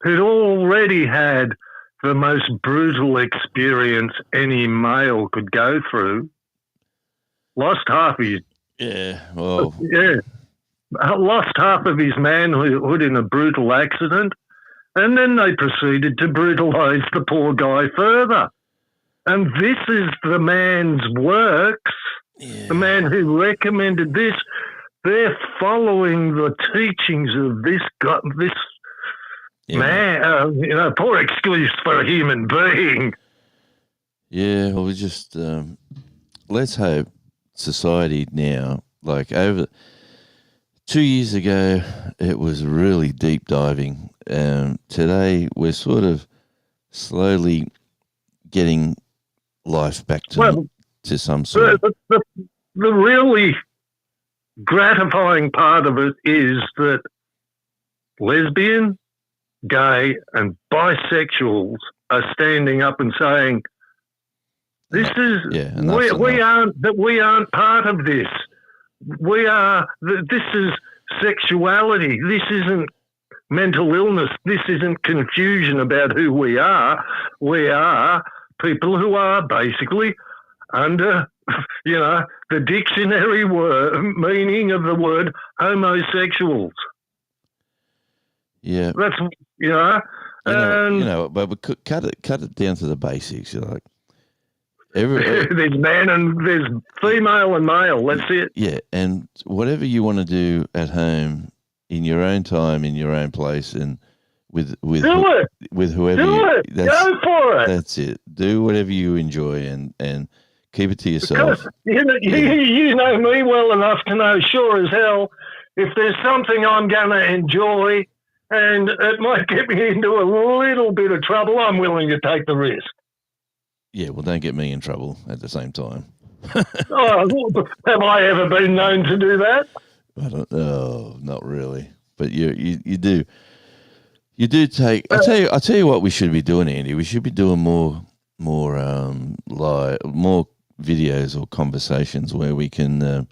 who'd already had the most brutal experience any male could go through. Lost half of his lost half of his manhood in a brutal accident, and then they proceeded to brutalise the poor guy further. And this is the man's works, the man who recommended this. They're following the teachings of this man. Poor excuse for a human being. Yeah, well, we just let's hope society now, like over 2 years ago, it was really deep diving. Today, we're sort of slowly getting life back to some sort of. The really gratifying part of it is that lesbian, gay, and bisexuals are standing up and saying, "This is we aren't part of this. This is sexuality. This isn't mental illness. This isn't confusion about who we are. We are people who are basically under, the dictionary meaning of the word homosexuals." Yeah, that's but we could cut it down to the basics. Like there's man and there's female and male. That's it. Yeah, and whatever you want to do at home in your own time, in your own place, and with whoever. Go for it. That's it. Do whatever you enjoy and Keep it to yourself. Because you know me well enough to know, sure as hell, if there's something I'm going to enjoy and it might get me into a little bit of trouble, I'm willing to take the risk. Yeah, well, don't get me in trouble at the same time. Oh, have I ever been known to do that? I don't. Oh, not really. But you do. You do take. I tell you what we should be doing, Andy. We should be doing more videos or conversations where we can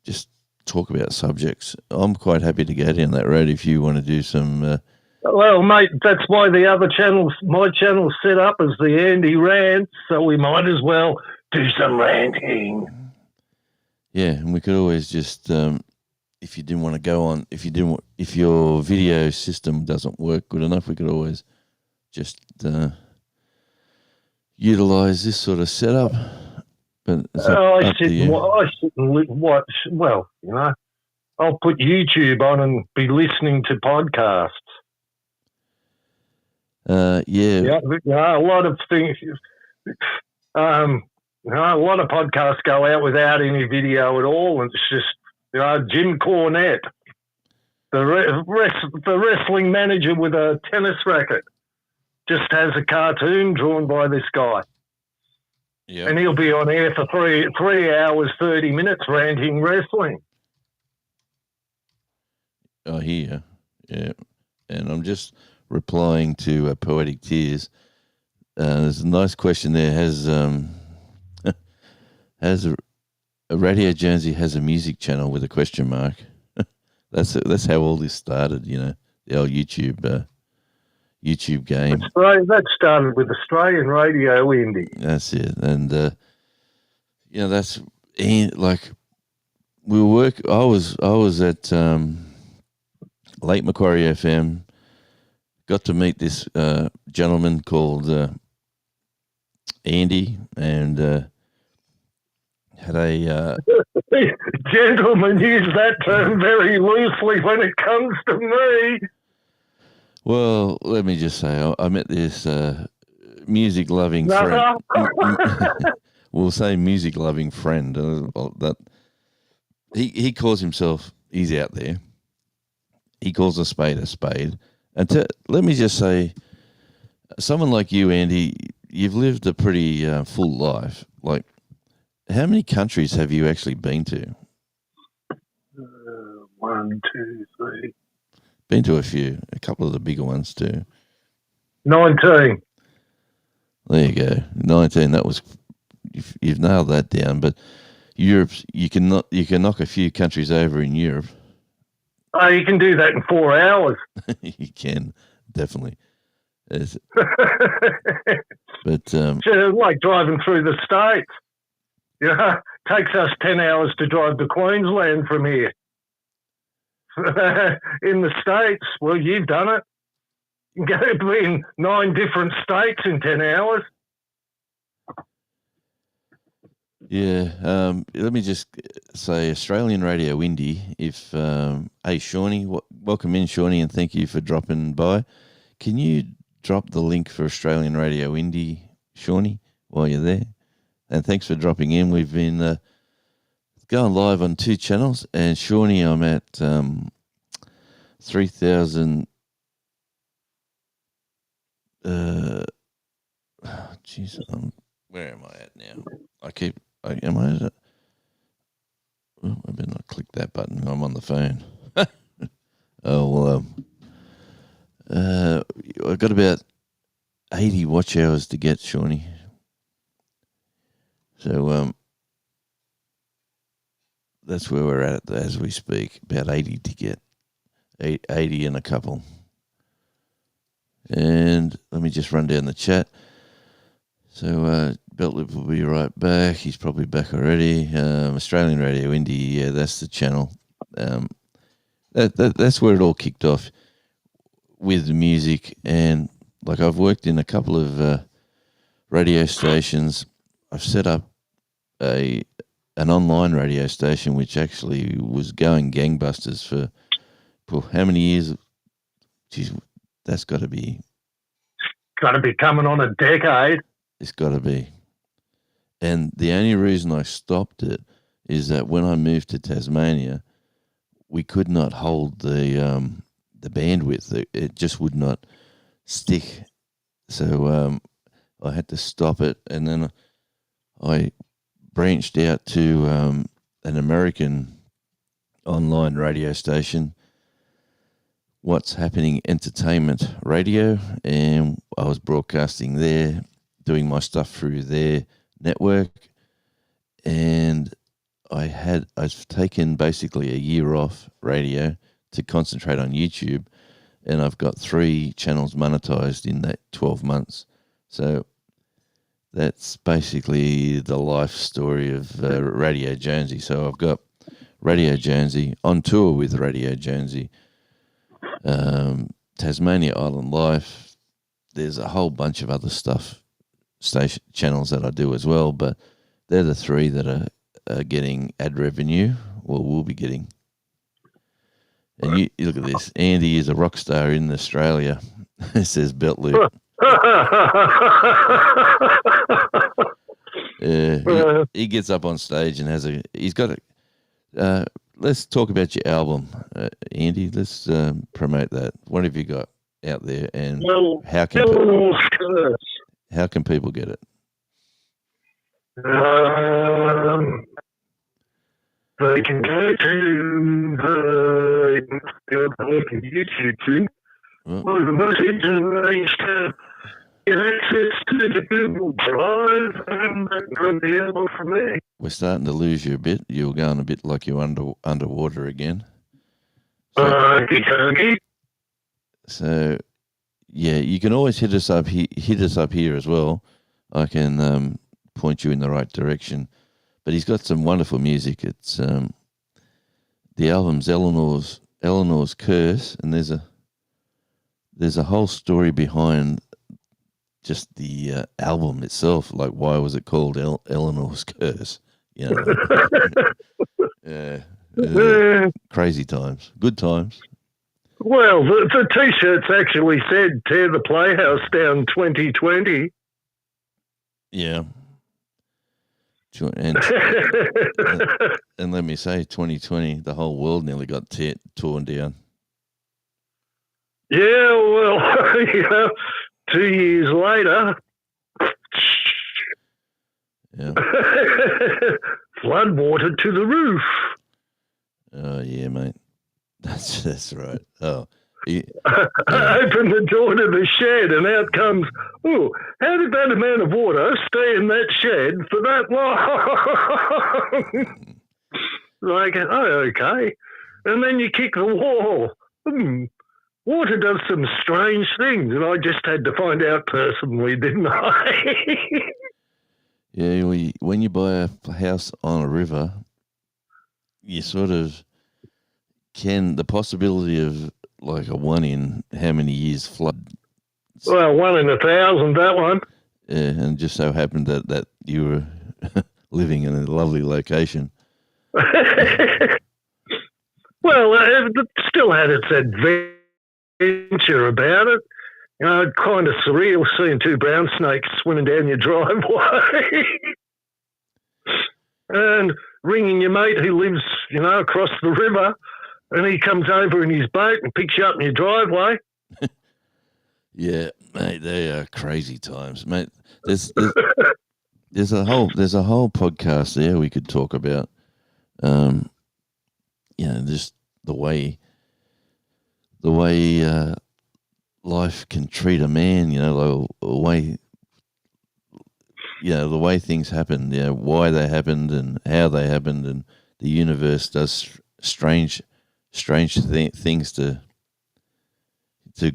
just talk about subjects. I'm quite happy to go down that road if you want to do some. Well, mate, that's why the other channels, my channel's set up as the Andy Rants, so we might as well do some ranting. Yeah, and we could always just, if you didn't want to go on, if your video system doesn't work good enough, we could always just utilize this sort of setup. But it's I shouldn't watch. Well, you know, I'll put YouTube on and be listening to podcasts. Yeah, a lot of things. A lot of podcasts go out without any video at all, and it's just Jim Cornette, the wrestling manager with a tennis racket, just has a cartoon drawn by this guy. Yeah, and he'll be on air for 3 hours 30 minutes ranting wrestling. I hear. Yeah, and I'm just replying to Poetic Tears. There's a nice question there. Has a Radio Jonesy has a music channel with a question mark? That's how all this started. You know, the old YouTube game. That started with Australian Radio Indie. That's it, and that's like we were I was at Lake Macquarie FM. Got to meet this gentleman called Andy, and had a gentlemen use that term very loosely when it comes to me. Well, let me just say, I met this music-loving friend. We'll say music-loving friend. That he calls himself. He's out there. He calls a spade a spade. And let me just say, someone like you, Andy, you've lived a pretty full life. Like, how many countries have you actually been to? 1, 2, 3. Been to a couple of the bigger ones too. 19. There you go, 19. That was you've nailed that down. But Europe, you can knock a few countries over in Europe. Oh, you can do that in 4 hours. You can definitely. But it's like driving through the States. Yeah, takes us 10 hours to drive to Queensland from here. In the States, well, you've done it. You can go in 9 different states in 10 hours. Yeah, let me just say Australian Radio Indie. If hey, Shawnee, welcome in, Shawnee, and thank you for dropping by. Can you drop the link for Australian Radio Indie, Shawnee, while you're there? And thanks for dropping in. We've been going live on 2 channels, and Shawnee, I'm at 3,000. Jeez, where am I at now? Am I at it? Oh, I better not click that button. I'm on the phone. Oh, well, I've got about 80 watch hours to get, Shawnee. So, that's where we're at as we speak. About 80 to get. 80 and a couple. And let me just run down the chat. So, Beltlip will be right back. He's probably back already. Australian Radio Indie, yeah, that's the channel. That's where it all kicked off with the music. And like I've worked in a couple of radio stations. I've set up an online radio station which actually was going gangbusters for how many years? Geez, that's got to be... Got to be coming on a decade. It's got to be. And the only reason I stopped it is that when I moved to Tasmania, we could not hold the bandwidth. It just would not stick. So I had to stop it, and then I branched out to an American online radio station, What's Happening Entertainment Radio, and I was broadcasting there, doing my stuff through their network, and I've taken basically a year off radio to concentrate on YouTube, and I've got 3 channels monetized in that 12 months. So that's basically the life story of Radio Jonesy. So I've got Radio Jonesy, on tour with Radio Jonesy, Tasmania Island Life. There's a whole bunch of other stuff, station channels that I do as well, but they're the 3 that are getting ad revenue, or will be getting. And you look at this. Andy is a rock star in Australia. It says Belt Loop. He gets up on stage and he's got a. Let's talk about your album, Andy. Let's promote that. What have you got out there, and how can people get it? They can go to the YouTube thing. One of the most arranged to get access to the Google Drive and run the album from there. We're starting to lose you a bit. You're going a bit like you're underwater again. So, yeah, you can always hit us up here as well. I can point you in the right direction. But he's got some wonderful music. It's the album's Eleanor's Curse, and there's a whole story behind just the album itself. Like, why was it called Eleanor's Curse? You know, crazy times, good times. Well, the T-shirts actually said "Tear the Playhouse Down 2020." Yeah. And let me say, 2020, the whole world nearly got torn down. Yeah, well, 2 years later, yeah, floodwater to the roof. Oh yeah, mate, that's right. Oh, I opened the door to the shed, and out comes, oh, how did that amount of water stay in that shed for that long? Like, oh, okay. And then you kick the wall. Water does some strange things, and I just had to find out personally, didn't I? Yeah, when you buy a house on a river, you sort of the possibility of like a 1 in how many years flood. Well, 1 in 1,000, that one. Yeah, and just so happened that you were living in a lovely location. Well, it still had its adventure about it. You know, kind of surreal seeing 2 brown snakes swimming down your driveway. And ringing your mate who lives, across the river, and he comes over in his boat and picks you up in your driveway. Yeah, mate, they are crazy times, mate. There's a whole podcast there we could talk about. Just the way life can treat a man. The way things happen. Why they happened and how they happened, and the universe does strange things to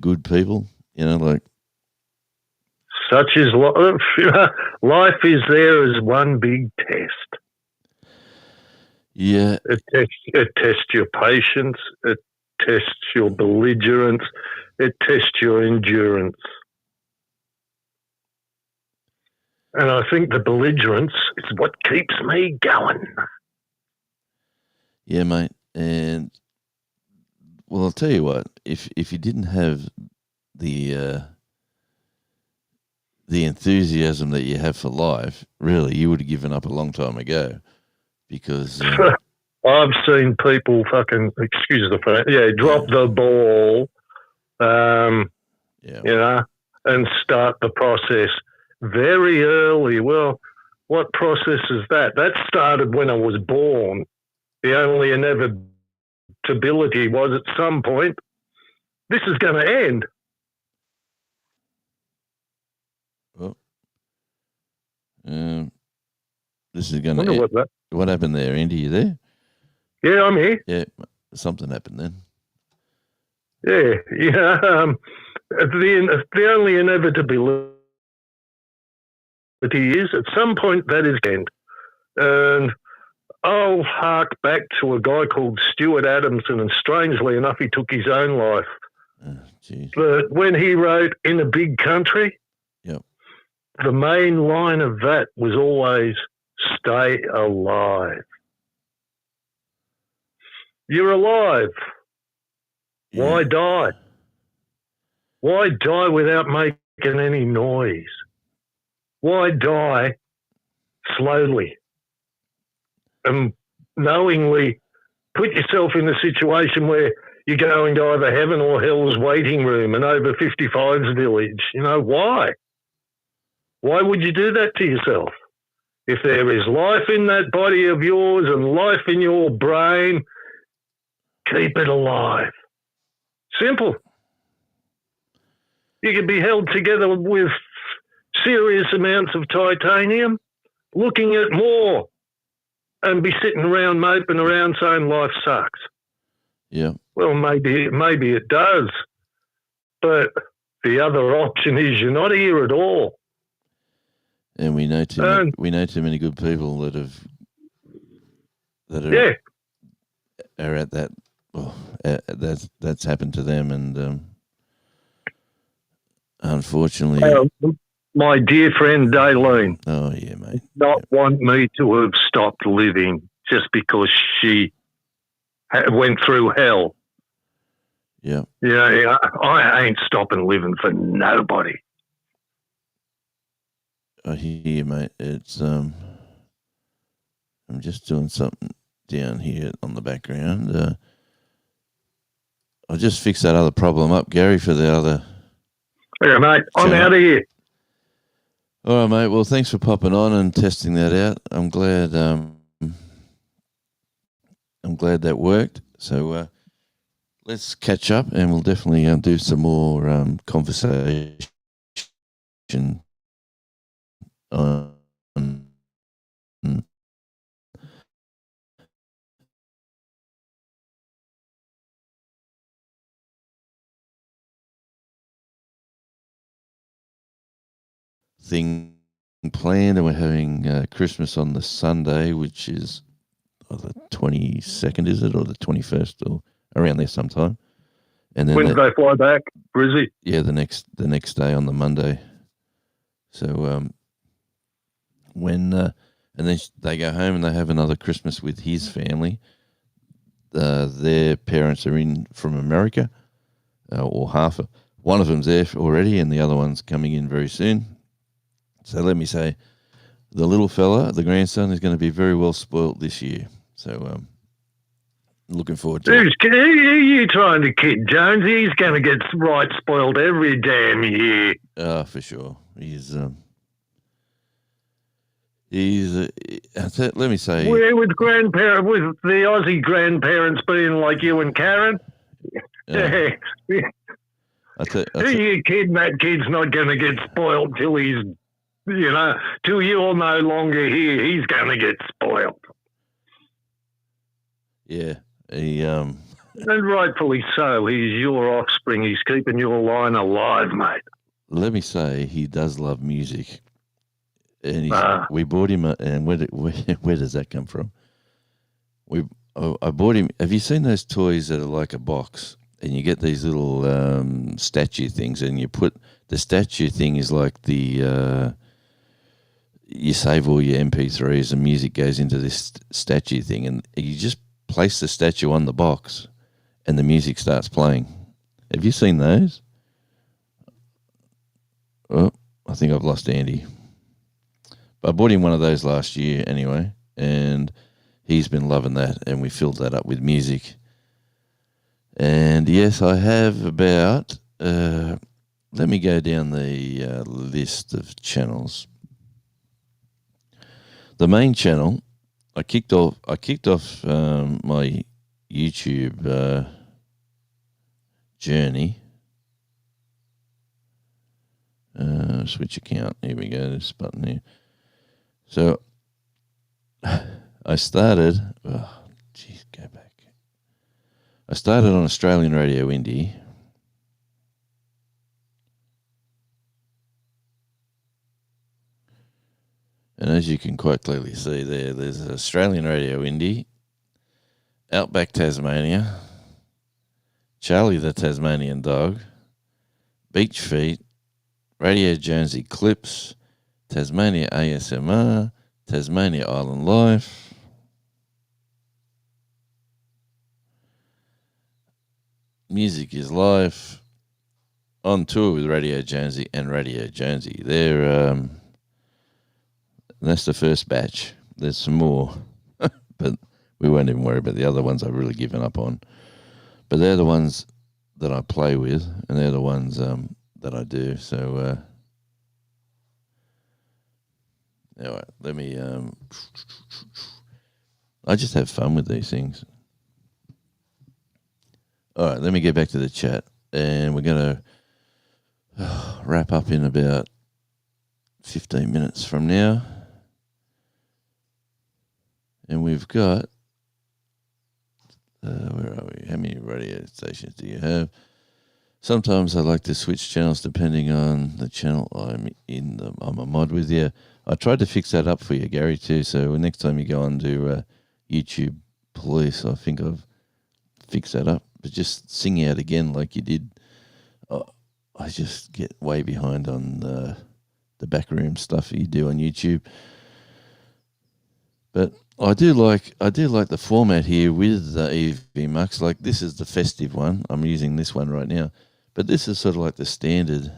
good people. Such is life. Life is there as one big test. Yeah. It tests your patience. It tests your belligerence. It tests your endurance. And I think the belligerence is what keeps me going. Yeah, mate. And well, I'll tell you what. If you didn't have the the enthusiasm that you have for life, really, you would have given up a long time ago because, I've seen people fucking, excuse the phrase, drop the ball, yeah, you know, and start the process very early. Well, what process is that? That started when I was born. The only inevitability was at some point, this is going to end. well, this is going Wonder to. what that. What happened there, Andy? You there? Yeah, I'm here. Yeah, something happened then. Yeah. The only inevitability is at some point that is end. And I'll hark back to a guy called Stuart Adamson, and strangely enough, he took his own life. Geez. But when he wrote In a Big Country, Yep. the main line of that was always stay alive. You're alive. Yeah. Why die? Why die without making any noise? Why die slowly and knowingly put yourself in a situation where you're going to either heaven or hell's waiting room and over 55's village? You know, why? Why would you do that to yourself? If there is life in that body of yours and life in your brain, keep it alive. Simple. You can be held together with serious amounts of titanium, looking at more, and be sitting around moping around saying life sucks. Yeah. Well, maybe it does, but the other option is you're not here at all. And we know too many good people that are at that. Well, that's happened to them, and unfortunately, my dear friend Daylene, oh yeah, mate, not want me to have stopped living just because she went through hell. Yeah, yeah, I ain't stopping living for nobody. I hear you, mate. It's I'm just doing something down here on the background. I'll just fix that other problem up, Gary, for the other. Yeah, mate, I'm channel. out of here. All right, mate. Well, thanks for popping on and testing that out. I'm glad that worked. So let's catch up, and we'll definitely do some more conversation on thing planned, and we're having Christmas on the Sunday, which is the 22nd, is it, or the 21st, or around there sometime. And then when do they fly back, Brizzy? Yeah, the next day on the Monday. So when and then they go home and they have another Christmas with his family. Their parents are in from America, or one of them's there already, and the other one's coming in very soon. So let me say, the little fella, the grandson, is going to be very well spoilt this year. So looking forward to it. Who are you trying to kid, Jones? He's going to get right spoiled every damn year. For sure. Let me say. with the Aussie grandparents being like you and Karen. I Who you kidding? That kid's not going to get spoiled till he's, till you're no longer here. He's going to get spoiled. Yeah. And rightfully so. He's your offspring. He's keeping your line alive, mate. Let me say, he does love music. And we bought him, and where does that come from? I bought him. Have you seen those toys that are like a box, and you get these little statue things, and you put the statue thing is like the you save all your MP3s, and music goes into this statue thing, and you just place the statue on the box, and the music starts playing. Have you seen those? Oh, I think I've lost Andy. But I bought him one of those last year anyway, and he's been loving that, and we filled that up with music. And yes, I have about, let me go down the list of channels. The main channel, I kicked off my YouTube journey. Switch account. Here we go. This button here. So I started. Oh, geez, go back. I started on Australian Radio Indie. And as you can quite clearly see there's Australian Radio Indie, Outback Tasmania, Charlie the Tasmanian Dog, Beach Feet, Radio Jonesy Clips, Tasmania ASMR, Tasmania Island Life, Music is Life, On Tour with Radio Jonesy and Radio Jonesy. That's the first batch. There's some more, but we won't even worry about the other ones I've really given up on. But they're the ones that I play with, and they're the ones that I do. So, anyway, let me. I just have fun with these things. All right, let me get back to the chat, and we're going to wrap up in about 15 minutes from now. And we've got, where are we? How many radio stations do you have? Sometimes I like to switch channels depending on the channel I'm in. I'm a mod with you. I tried to fix that up for you, Gary, too. So next time you go on to YouTube Police, I think I've fixed that up. But just sing out again like you did. I just get way behind on the backroom stuff that you do on YouTube. But I do like the format here with EV Mux. Like, this is the festive one. I'm using this one right now. But this is sort of like the standard.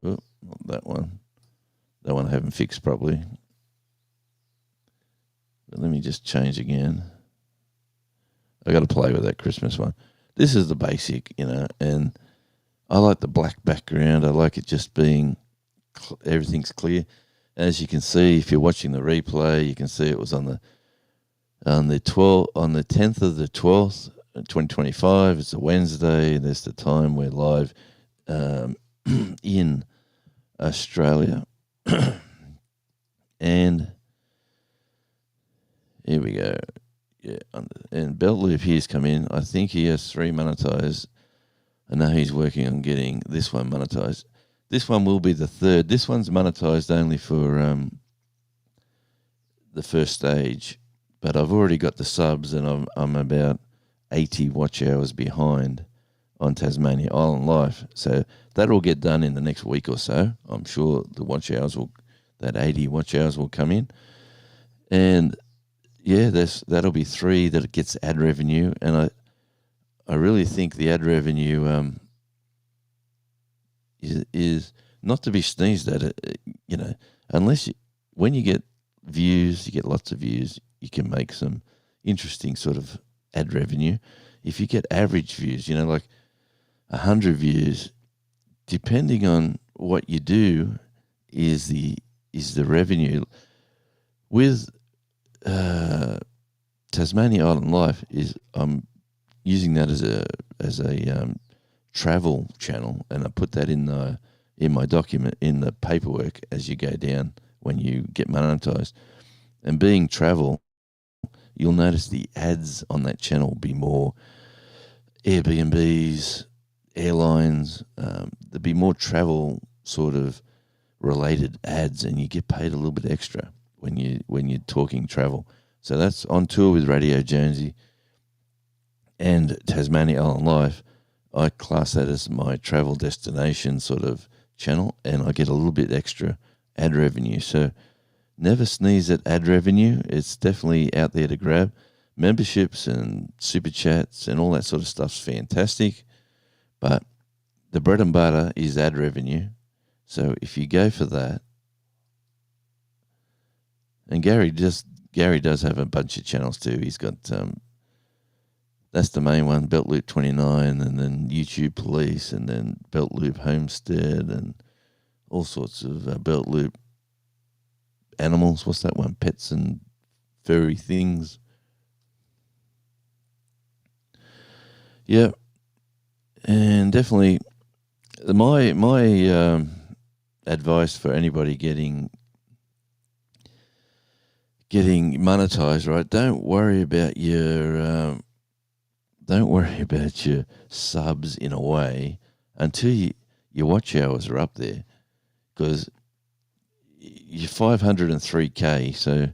Oh, not that one. That one I haven't fixed properly. But let me just change again. I got to play with that Christmas one. This is the basic, and I like the black background. I like it just being, everything's clear. As you can see, if you're watching the replay, you can see it was on the 10th of the 12th, 2025. It's a Wednesday. That's the time we're live in Australia. And here we go. Yeah, and Belt Loop here's come in. I think he has 3 monetized. I know he's working on getting this one monetized. This one will be the third. This one's monetized only for the first stage, but I've already got the subs, and I'm about 80 watch hours behind on Tasmania Island Life. So that'll get done in the next week or so. I'm sure the watch hours that 80 watch hours will come in, and yeah, that'll be 3 that it gets ad revenue, and I really think the ad revenue is not to be sneezed at. Unless when you get views, you get lots of views, you can make some interesting sort of ad revenue. If you get average views, like 100 views, depending on what you do, is the revenue. With Tasmania Island Life, I'm using that as a travel channel, and I put that in my document, in the paperwork as you go down when you get monetized. And being travel, you'll notice the ads on that channel will be more Airbnbs, airlines. There'll be more travel sort of related ads, and you get paid a little bit extra when you're talking travel. So that's On Tour with Radio Jonesy and Tasmania Island Life. I class that as my travel destination sort of channel, and I get a little bit extra ad revenue. So never sneeze at ad revenue. It's definitely out there to grab. Memberships and super chats and all that sort of stuff's fantastic, but the bread and butter is ad revenue. So if you go for that, and Gary does have a bunch of channels too. He's got that's the main one, Belt Loop 29, and then YouTube Police, and then Belt Loop Homestead, and all sorts of Belt Loop animals. What's that one? Pets and furry things. Yeah, and definitely my advice for anybody getting monetized, right? Don't worry about your subs in a way until your watch hours are up there, because you're 503K. So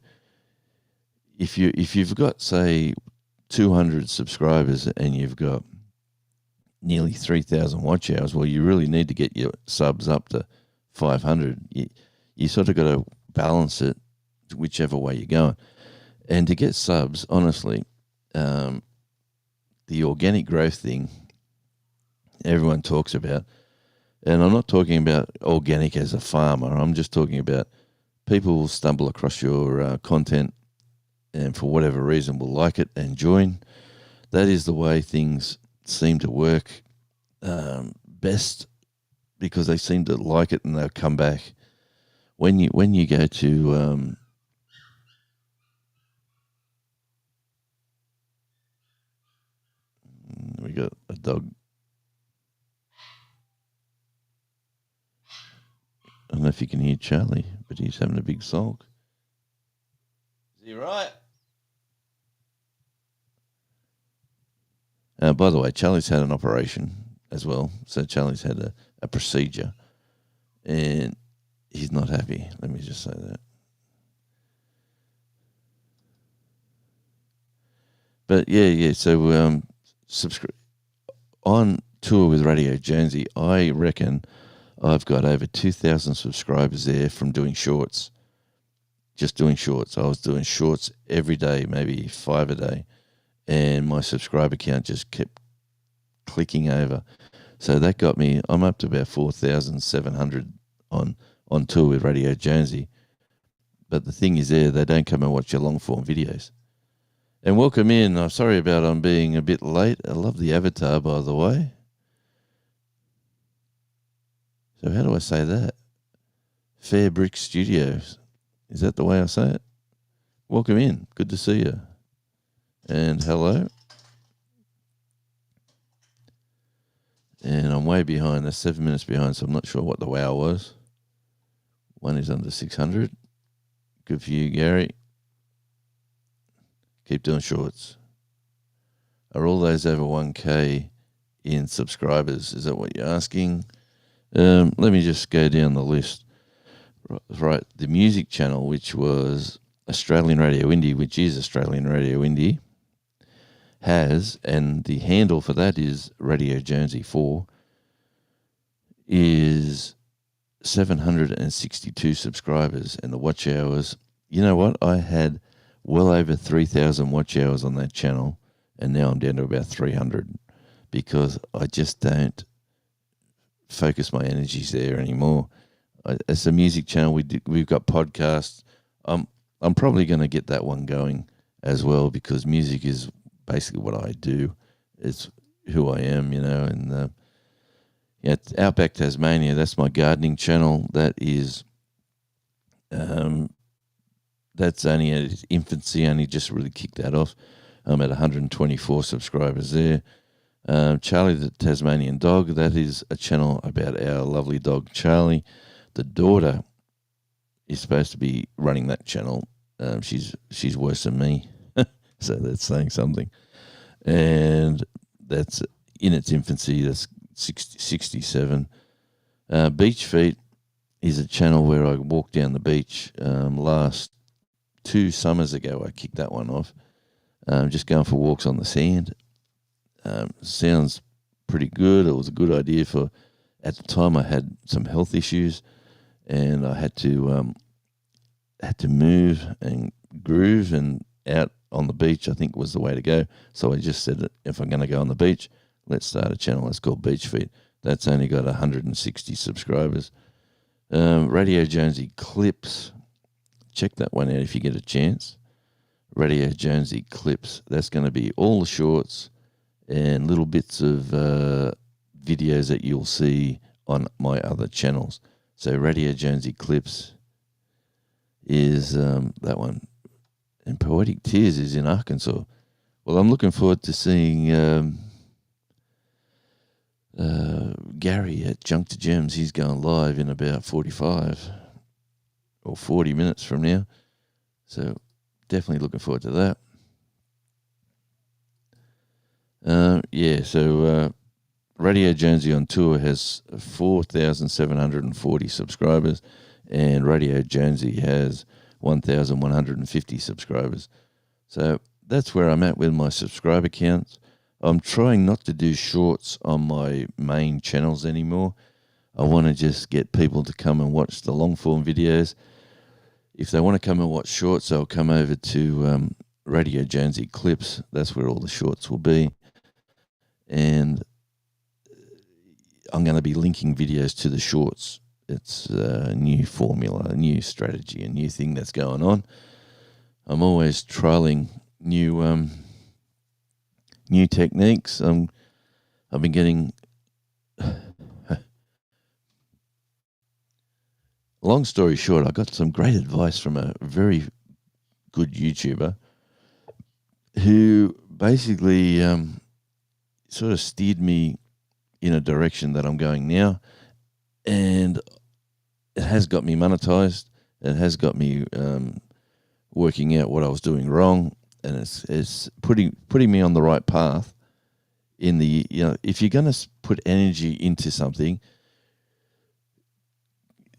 if you've got, say, 200 subscribers and you've got nearly 3,000 watch hours, well, you really need to get your subs up to 500. You sort of got to balance it whichever way you're going. And to get subs, honestly, the organic growth thing everyone talks about, and I'm not talking about organic as a farmer, I'm just talking about people will stumble across your content and for whatever reason will like it and join. That is the way things seem to work best, because they seem to like it and they'll come back. When you go to we got a dog. I don't know if you can hear Charlie, but he's having a big sulk. Is he right? By the way, Charlie's had an operation as well. So Charlie's had a procedure, and he's not happy. Let me just say that. But yeah. So subscribe on tour with Radio Jonesy. I reckon I've got over 2,000 subscribers there from doing shorts. Just doing shorts. I was doing shorts every day, maybe 5 a day, and my subscriber count just kept clicking over. So that got me, I'm up to about 4,700 on tour with Radio Jonesy. But the thing is they don't come and watch your long form videos. And welcome in. I'm sorry about I'm being a bit late. I love the avatar, by the way. So how do I say that? Fair Brick Studios. Is that the way I say it? Welcome in. Good to see you. And hello. And I'm way behind. That's 7 minutes behind, so I'm not sure what the wow was. One is under 600. Good for you, Gary. Keep doing shorts. Are all those over 1K in subscribers? Is that what you're asking? Let me just go down the list. Right, the music channel, which was Australian Radio Indie, which is Australian Radio Indie, has, and the handle for that is Radio Jonesy 4, is 762 subscribers, and the watch hours, you know what? I had well over 3,000 watch hours on that channel, and now I'm down to about 300 because I just don't focus my energies there anymore. As a music channel, we've got podcasts. I'm probably going to get that one going as well, because music is basically what I do. It's who I am, and Outback Tasmania, that's my gardening channel. That is that's only at its infancy, only just really kicked that off. I'm at 124 subscribers there. Charlie the Tasmanian Dog, that is a channel about our lovely dog Charlie. The daughter is supposed to be running that channel. She's worse than me, so that's saying something. And that's in its infancy. That's 67. Beach Feet is a channel where I walk down the beach. Last 2 summers ago, I kicked that one off. Just going for walks on the sand. Sounds pretty good. It was a good idea for, at the time I had some health issues, and I had to move and groove, and out on the beach I think was the way to go. So I just said that if I'm going to go on the beach, let's start a channel that's called Beach Feet. That's only got 160 subscribers. Radio Jonesy Clips. Check that one out if you get a chance. Radio Jonesy Clips. That's going to be all the shorts and little bits of videos that you'll see on my other channels. So Radio Jonesy Clips is that one. And Poetic Tears is in Arkansas. Well, I'm looking forward to seeing Gary at Junk to Gems. He's going live in about 45 or 40 minutes from now. So definitely looking forward to that. Radio Jonesy on Tour has 4,740 subscribers, and Radio Jonesy has 1,150 subscribers. So that's where I'm at with my subscriber counts. I'm trying not to do shorts on my main channels anymore. I want to just get people to come and watch the long form videos. If they want to come and watch shorts, they'll come over to Radio Jonesy Clips. That's where all the shorts will be. And I'm going to be linking videos to the shorts. It's a new formula, a new strategy, a new thing that's going on. I'm always trialing new techniques. I've been getting long story short, I got some great advice from a very good YouTuber who basically sort of steered me in a direction that I'm going now, and it has got me monetized. It has got me working out what I was doing wrong, and it's putting me on the right path. In the if you're going to put energy into something,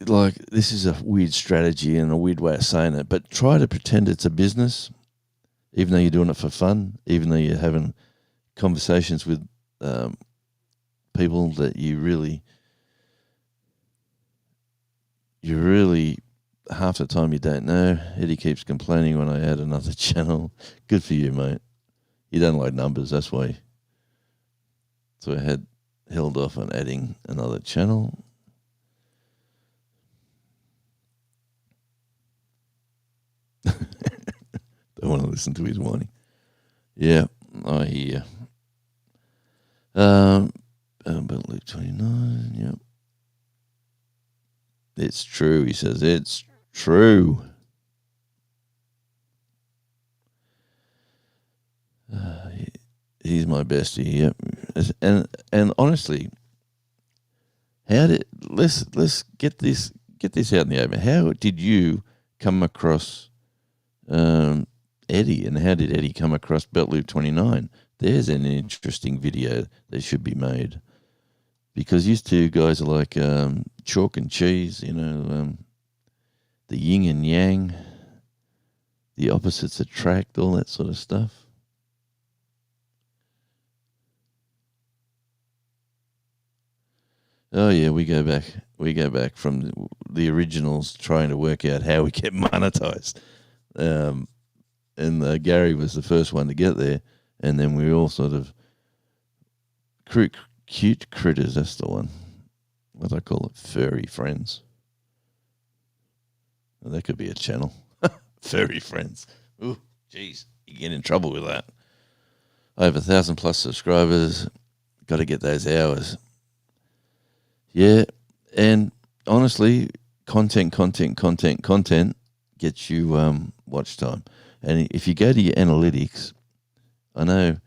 like, this is a weird strategy and a weird way of saying it, but try to pretend it's a business, even though you're doing it for fun, even though you're having conversations with people that you really half the time you don't know. Eddie keeps complaining when I add another channel. Good for you, mate. You don't like numbers, that's why. So I had held off on adding another channel. Don't want to listen to his whining. Yeah, I hear. But Luke 29, yep. It's true, he says. It's true. He's my bestie, yep. And honestly, let's get this out in the open. How did you come across Eddie, and how did Eddie come across Belt Loop 29? There's an interesting video that should be made, because these two guys are like chalk and cheese, the yin and yang, the opposites attract, all that sort of stuff. Oh yeah, we go back from the originals, trying to work out how we get monetized. And Gary was the first one to get there, and then we all sort of cute critters. That's the one. What do I call it? Furry friends. Well, that could be a channel. Furry friends. Ooh, jeez, you get in trouble with that. I have 1,000+ subscribers. Got to get those hours. Yeah, and honestly, content gets you watch time. And if you go to your analytics, I know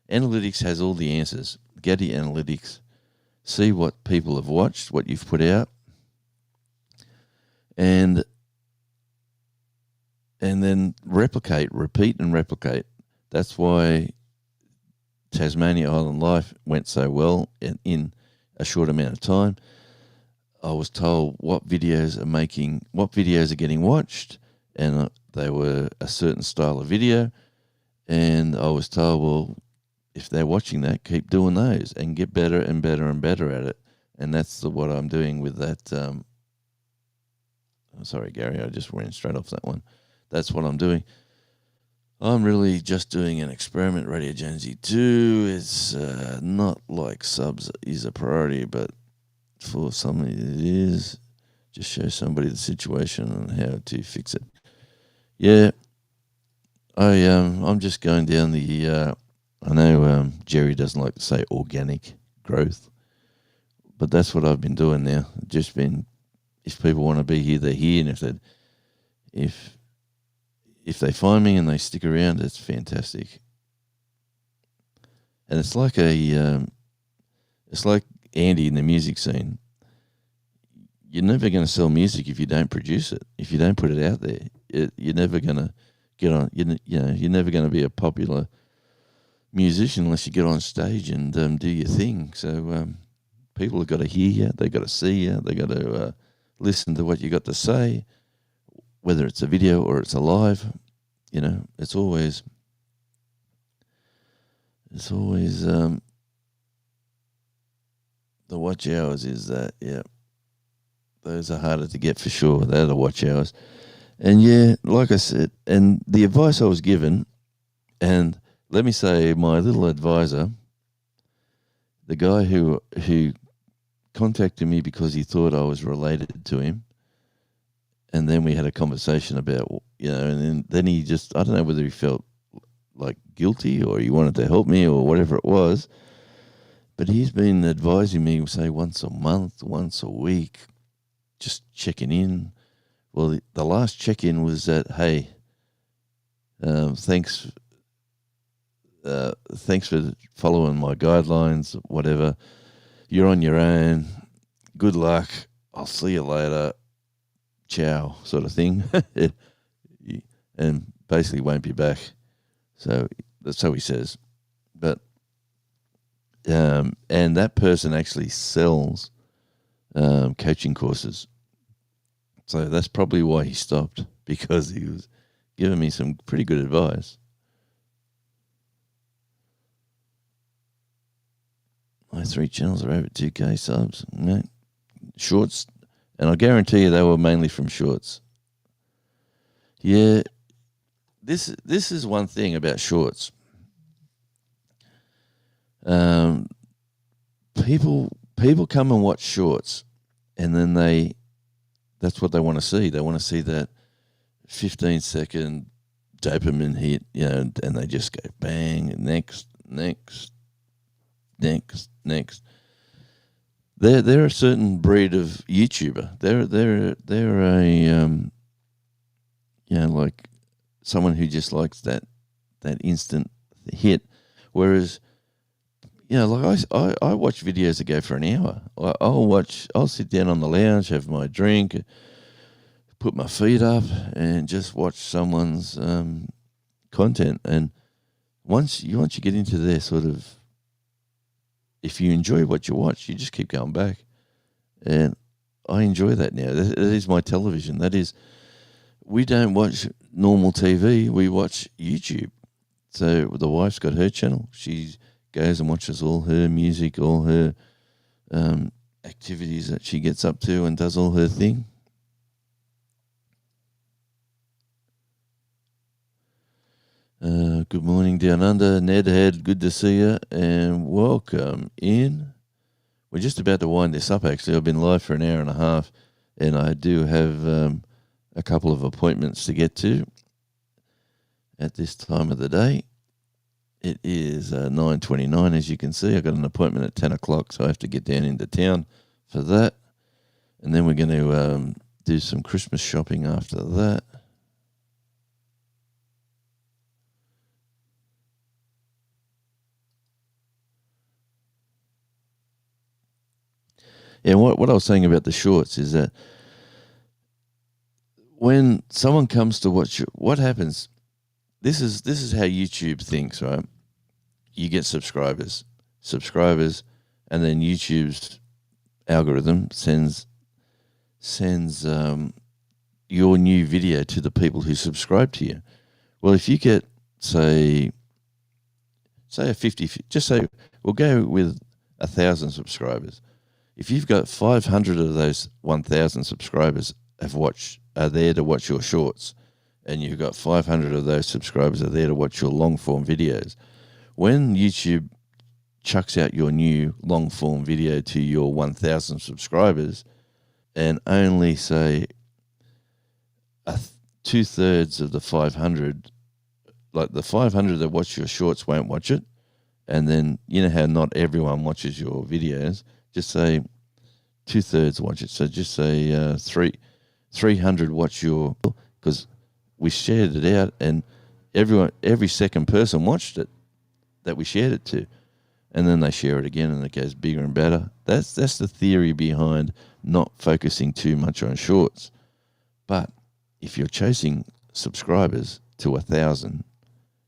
analytics has all the answers. Go to your analytics, see what people have watched, what you've put out, and then repeat and replicate. That's why Tasmania Island Life went so well in a short amount of time. I was told what videos are getting watched, and they were a certain style of video, and I was told, well, if they're watching that, keep doing those and get better and better and better at it. And that's what I'm doing with that. Sorry, Gary, I just ran straight off that one. That's what I'm doing. I'm really just doing an experiment, Radio Jonesy 2. It's not like subs is a priority, but for somebody it is. Just show somebody the situation and how to fix it. Yeah, I'm just going down the. I know Jerry doesn't like to say organic growth, but that's what I've been doing now. Just been, if people want to be here, they're here, and if they find me and they stick around, it's fantastic. And it's like it's like Andy in the music scene. You're never going to sell music if you don't produce it. If you don't put it out there, you're never going to get on. You're never going to be a popular musician unless you get on stage and do your thing. So people have got to hear you. They got to see you. They got to listen to what you got to say, whether it's a video or it's a live. It's always the watch hours is that, yeah. Those are harder to get for sure. They're the watch hours. And yeah, like I said, and the advice I was given, and let me say my little advisor, the guy who contacted me because he thought I was related to him, and then we had a conversation about, and then he just, I don't know whether he felt like guilty or he wanted to help me or whatever it was, but he's been advising me, say, once a month, once a week, just checking in. Well, the last check-in was that, hey, thanks for following my guidelines, whatever. You're on your own. Good luck. I'll see you later. Ciao, sort of thing. And basically won't be back. So that's how he says. But and that person actually sells coaching courses. So that's probably why he stopped, because he was giving me some pretty good advice. My 3 channels are over 2K subs. Shorts, and I guarantee you they were mainly from shorts. Yeah, this is one thing about shorts. People come and watch shorts, and then that's what they want to see. They want to see that 15-second dopamine hit, and they just go bang, next. They're a certain breed of YouTuber. They're a like someone who just likes that instant hit. Whereas, like I watch videos that go for an hour. I'll sit down on the lounge, have my drink, put my feet up, and just watch someone's content. And once you get into their sort of, if you enjoy what you watch, you just keep going back. And I enjoy that now. That is my television. That is, we don't watch normal TV. We watch YouTube. So the wife's got her channel. She goes and watches all her music, all her activities that she gets up to, and does all her thing. Good morning, Down Under. Ned Head, good to see you, and welcome in. We're just about to wind this up, actually. I've been live for an hour and a half, and I do have a couple of appointments to get to at this time of the day. It is 9:29, as you can see. I've got an appointment at 10 o'clock, so I have to get down into town for that. And then we're going to do some Christmas shopping after that. And what I was saying about the shorts is that when someone comes to watch, what happens? This is how YouTube thinks, right? You get subscribers, and then YouTube's algorithm sends your new video to the people who subscribe to you. Well, if you get say a 50, just say we'll go with 1,000 subscribers. If you've got 500 of those 1,000 subscribers are there to watch your shorts, and you've got 500 of those subscribers are there to watch your long form videos. When YouTube chucks out your new long form video to your 1,000 subscribers, and only say 2/3 of the 500, like the 500 that watch your shorts won't watch it, and then you know how not everyone watches your videos. Just say 2/3 watch it. So just say 300 watch your, because we shared it out, and every second person watched it that we shared it to, and then they share it again, and it goes bigger and better. That's the theory behind not focusing too much on shorts. But if you're chasing subscribers to 1,000,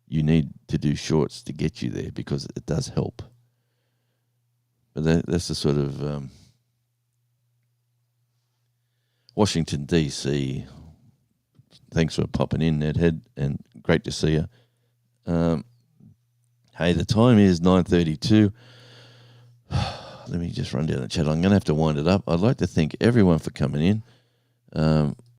you need to do shorts to get you there, because it does help. But that's the sort of Washington, D.C. Thanks for popping in, Nedhead, and great to see you. Hey, the time is 9:32. Let me just run down the chat. I'm going to have to wind it up. I'd like to thank everyone for coming in.